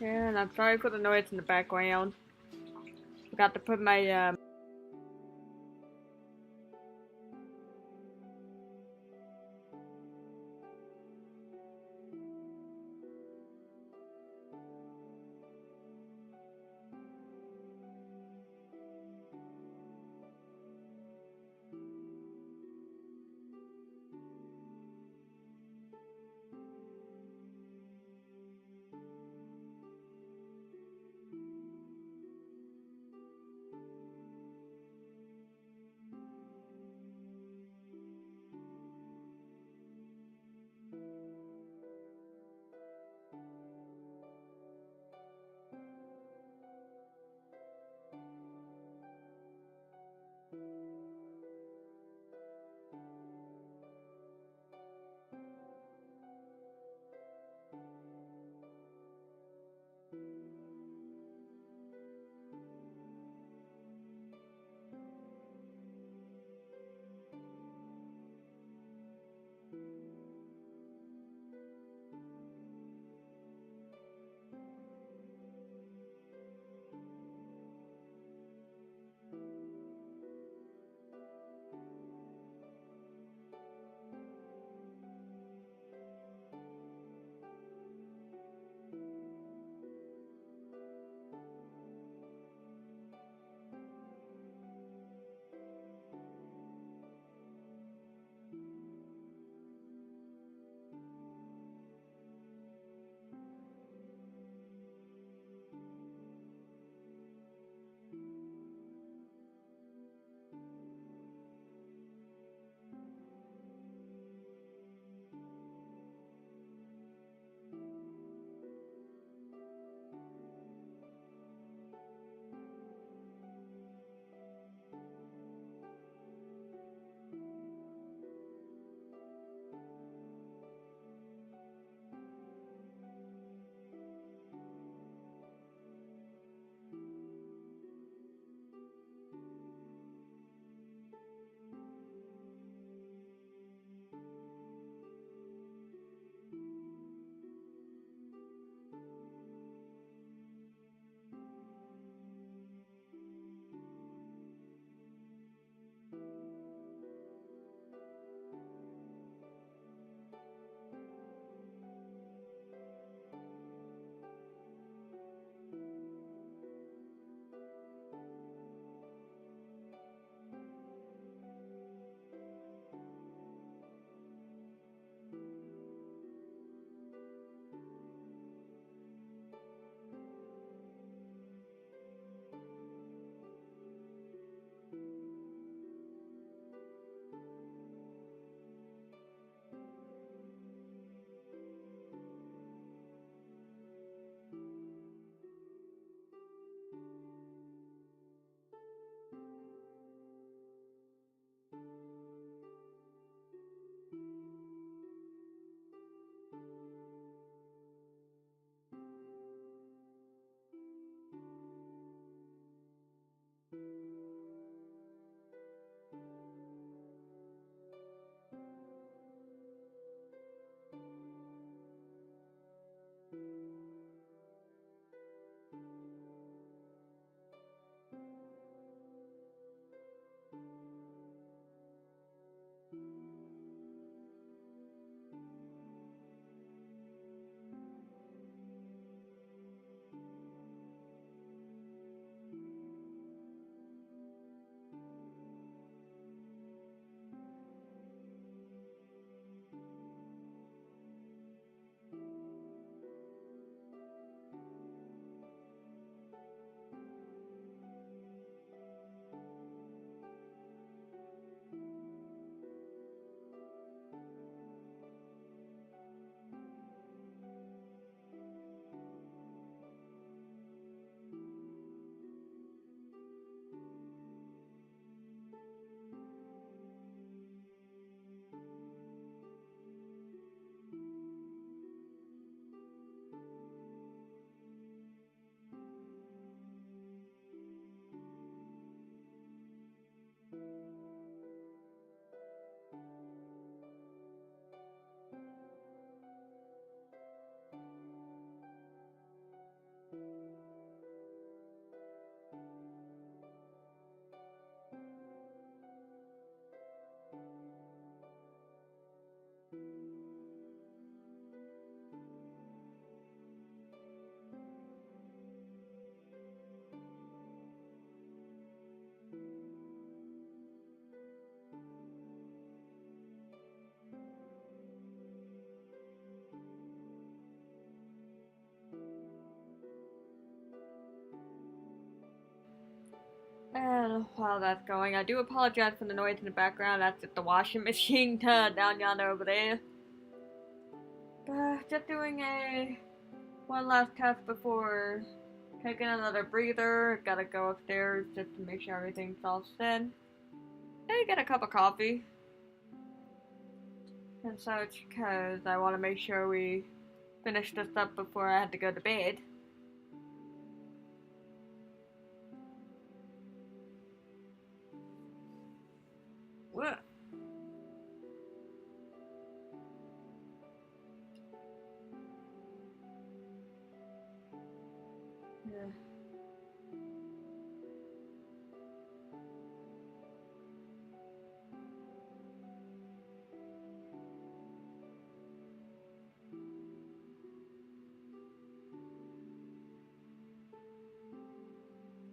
Yeah, and I'm sorry for the noise in the background. Forgot to put my And while that's going, I do apologize for the noise in the background. That's just the washing machine down yonder over there. Just doing one last test before taking another breather. Gotta go upstairs just to make sure everything's all set. And get a cup of coffee and such, because I want to make sure we finish this up before I have to go to bed. What? Yeah.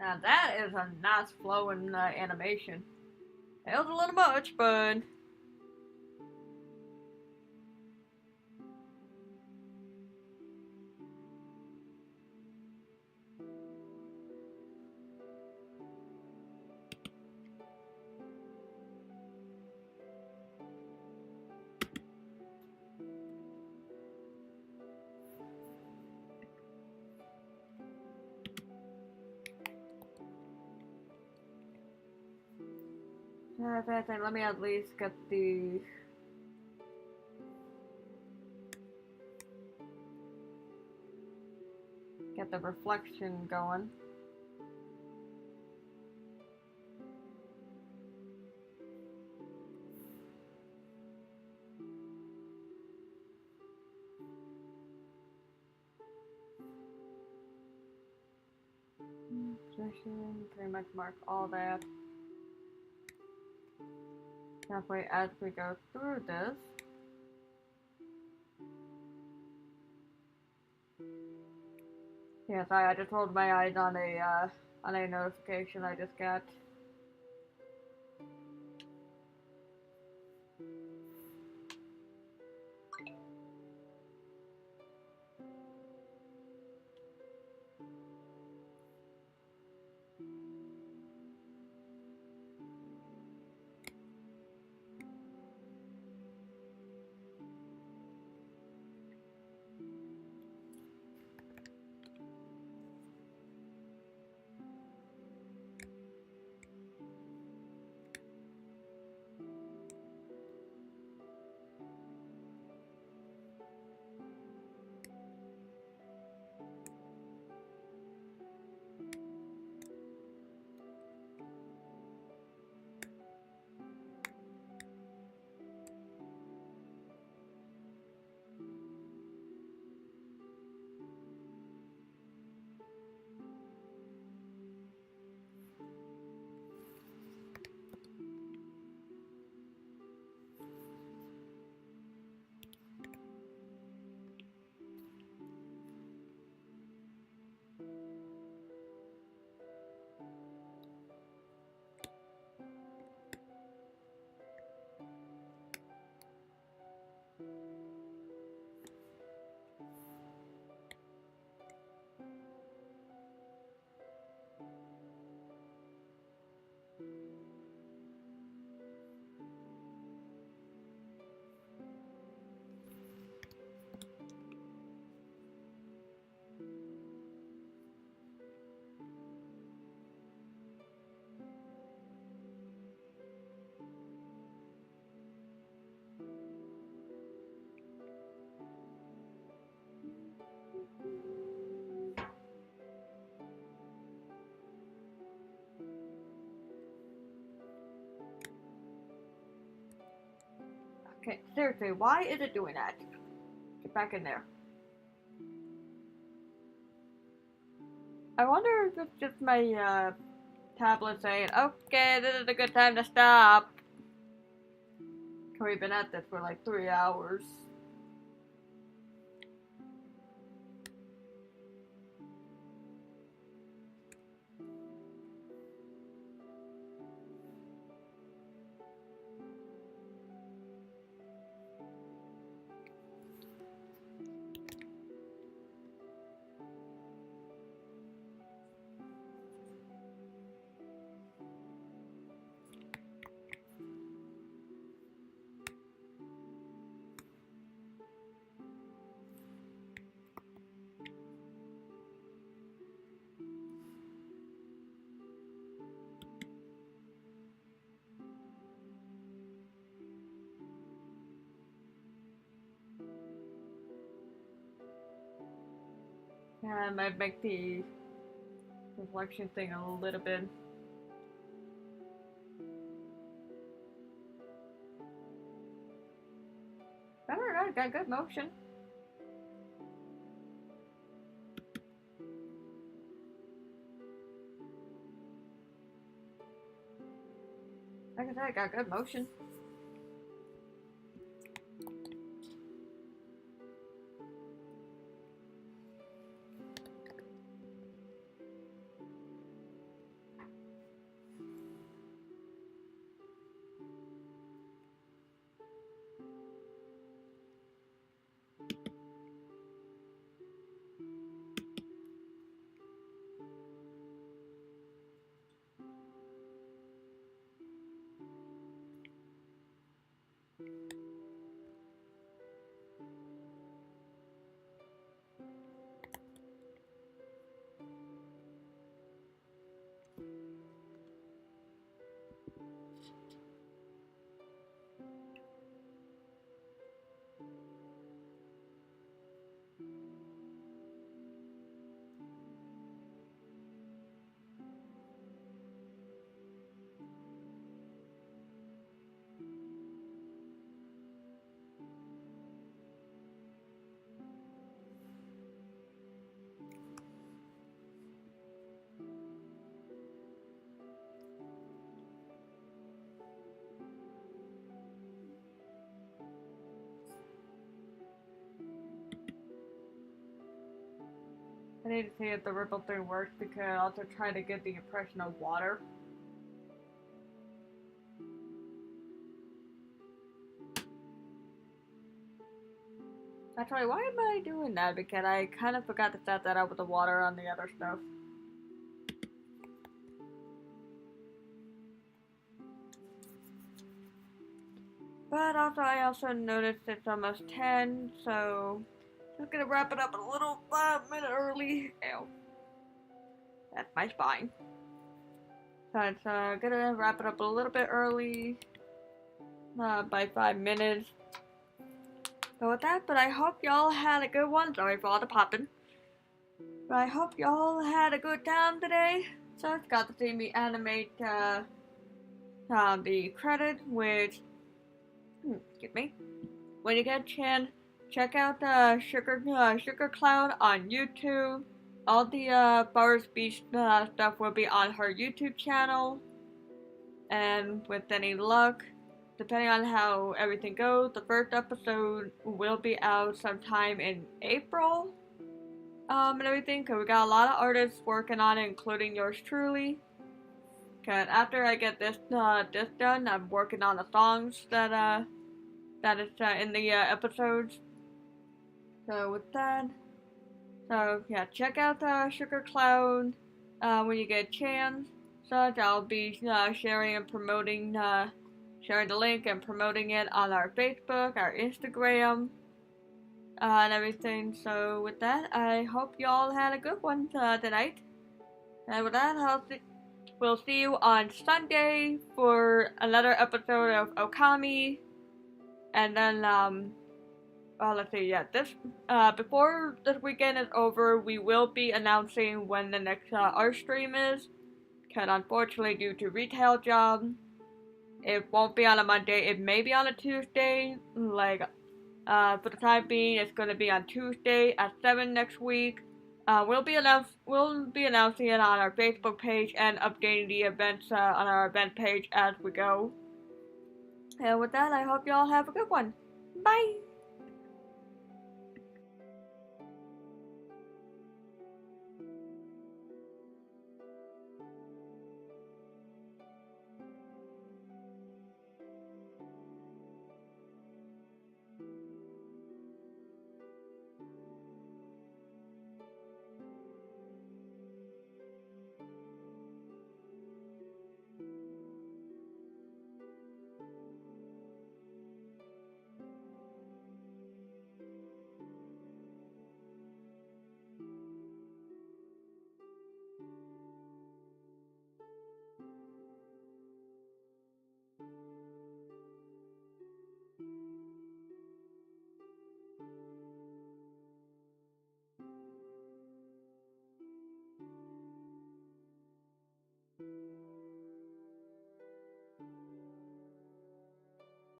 Now that is a nice flowing animation. It was a little much, but let me at least get the reflection going. Pretty much mark all that. That way, as we go through this, yeah, sorry, I just rolled my eyes on a notification I just got. Okay, seriously, why is it doing that? Get back in there. I wonder if it's just my tablet saying, okay, this is a good time to stop. We've been at this for like 3 hours. Yeah, I might make the reflection thing a little bit. I don't know, got good motion. Like I said, I got good motion. I need to see if the ripple thing works because I also try to get the impression of water. Actually, why am I doing that? Because I kind of forgot to set that up with the water on the other stuff. But also, I also noticed it's almost 10, so just gonna wrap it up a little minute early. Ew. That's my spine. So it's gonna wrap it up a little bit early, by 5 minutes. So with that, but I hope y'all had a good one. Sorry for all the popping. But I hope y'all had a good time today. So it's got to see me animate the credit, which excuse me. When you get a chance, check out Sugar Cloud on YouTube. All the Bars Beach stuff will be on her YouTube channel. And with any luck, depending on how everything goes, the first episode will be out sometime in April. And everything, because we got a lot of artists working on it, including yours truly. Cause after I get this done, I'm working on the songs that is in the episodes. So with that, so yeah, check out Sugar Cloud when you get a chance. So I'll be sharing and promoting, sharing the link and promoting it on our Facebook, our Instagram, and everything. So with that, I hope y'all had a good one tonight. And with that, we'll see you on Sunday for another episode of Okami. And then, let's see, yeah, before this weekend is over, we will be announcing when the next art stream is. Because unfortunately, due to retail job, it won't be on a Monday, it may be on a Tuesday. Like, for the time being, it's going to be on Tuesday at 7 next week. We'll be announcing it on our Facebook page and updating the events on our event page as we go. And with that, I hope y'all have a good one. Bye!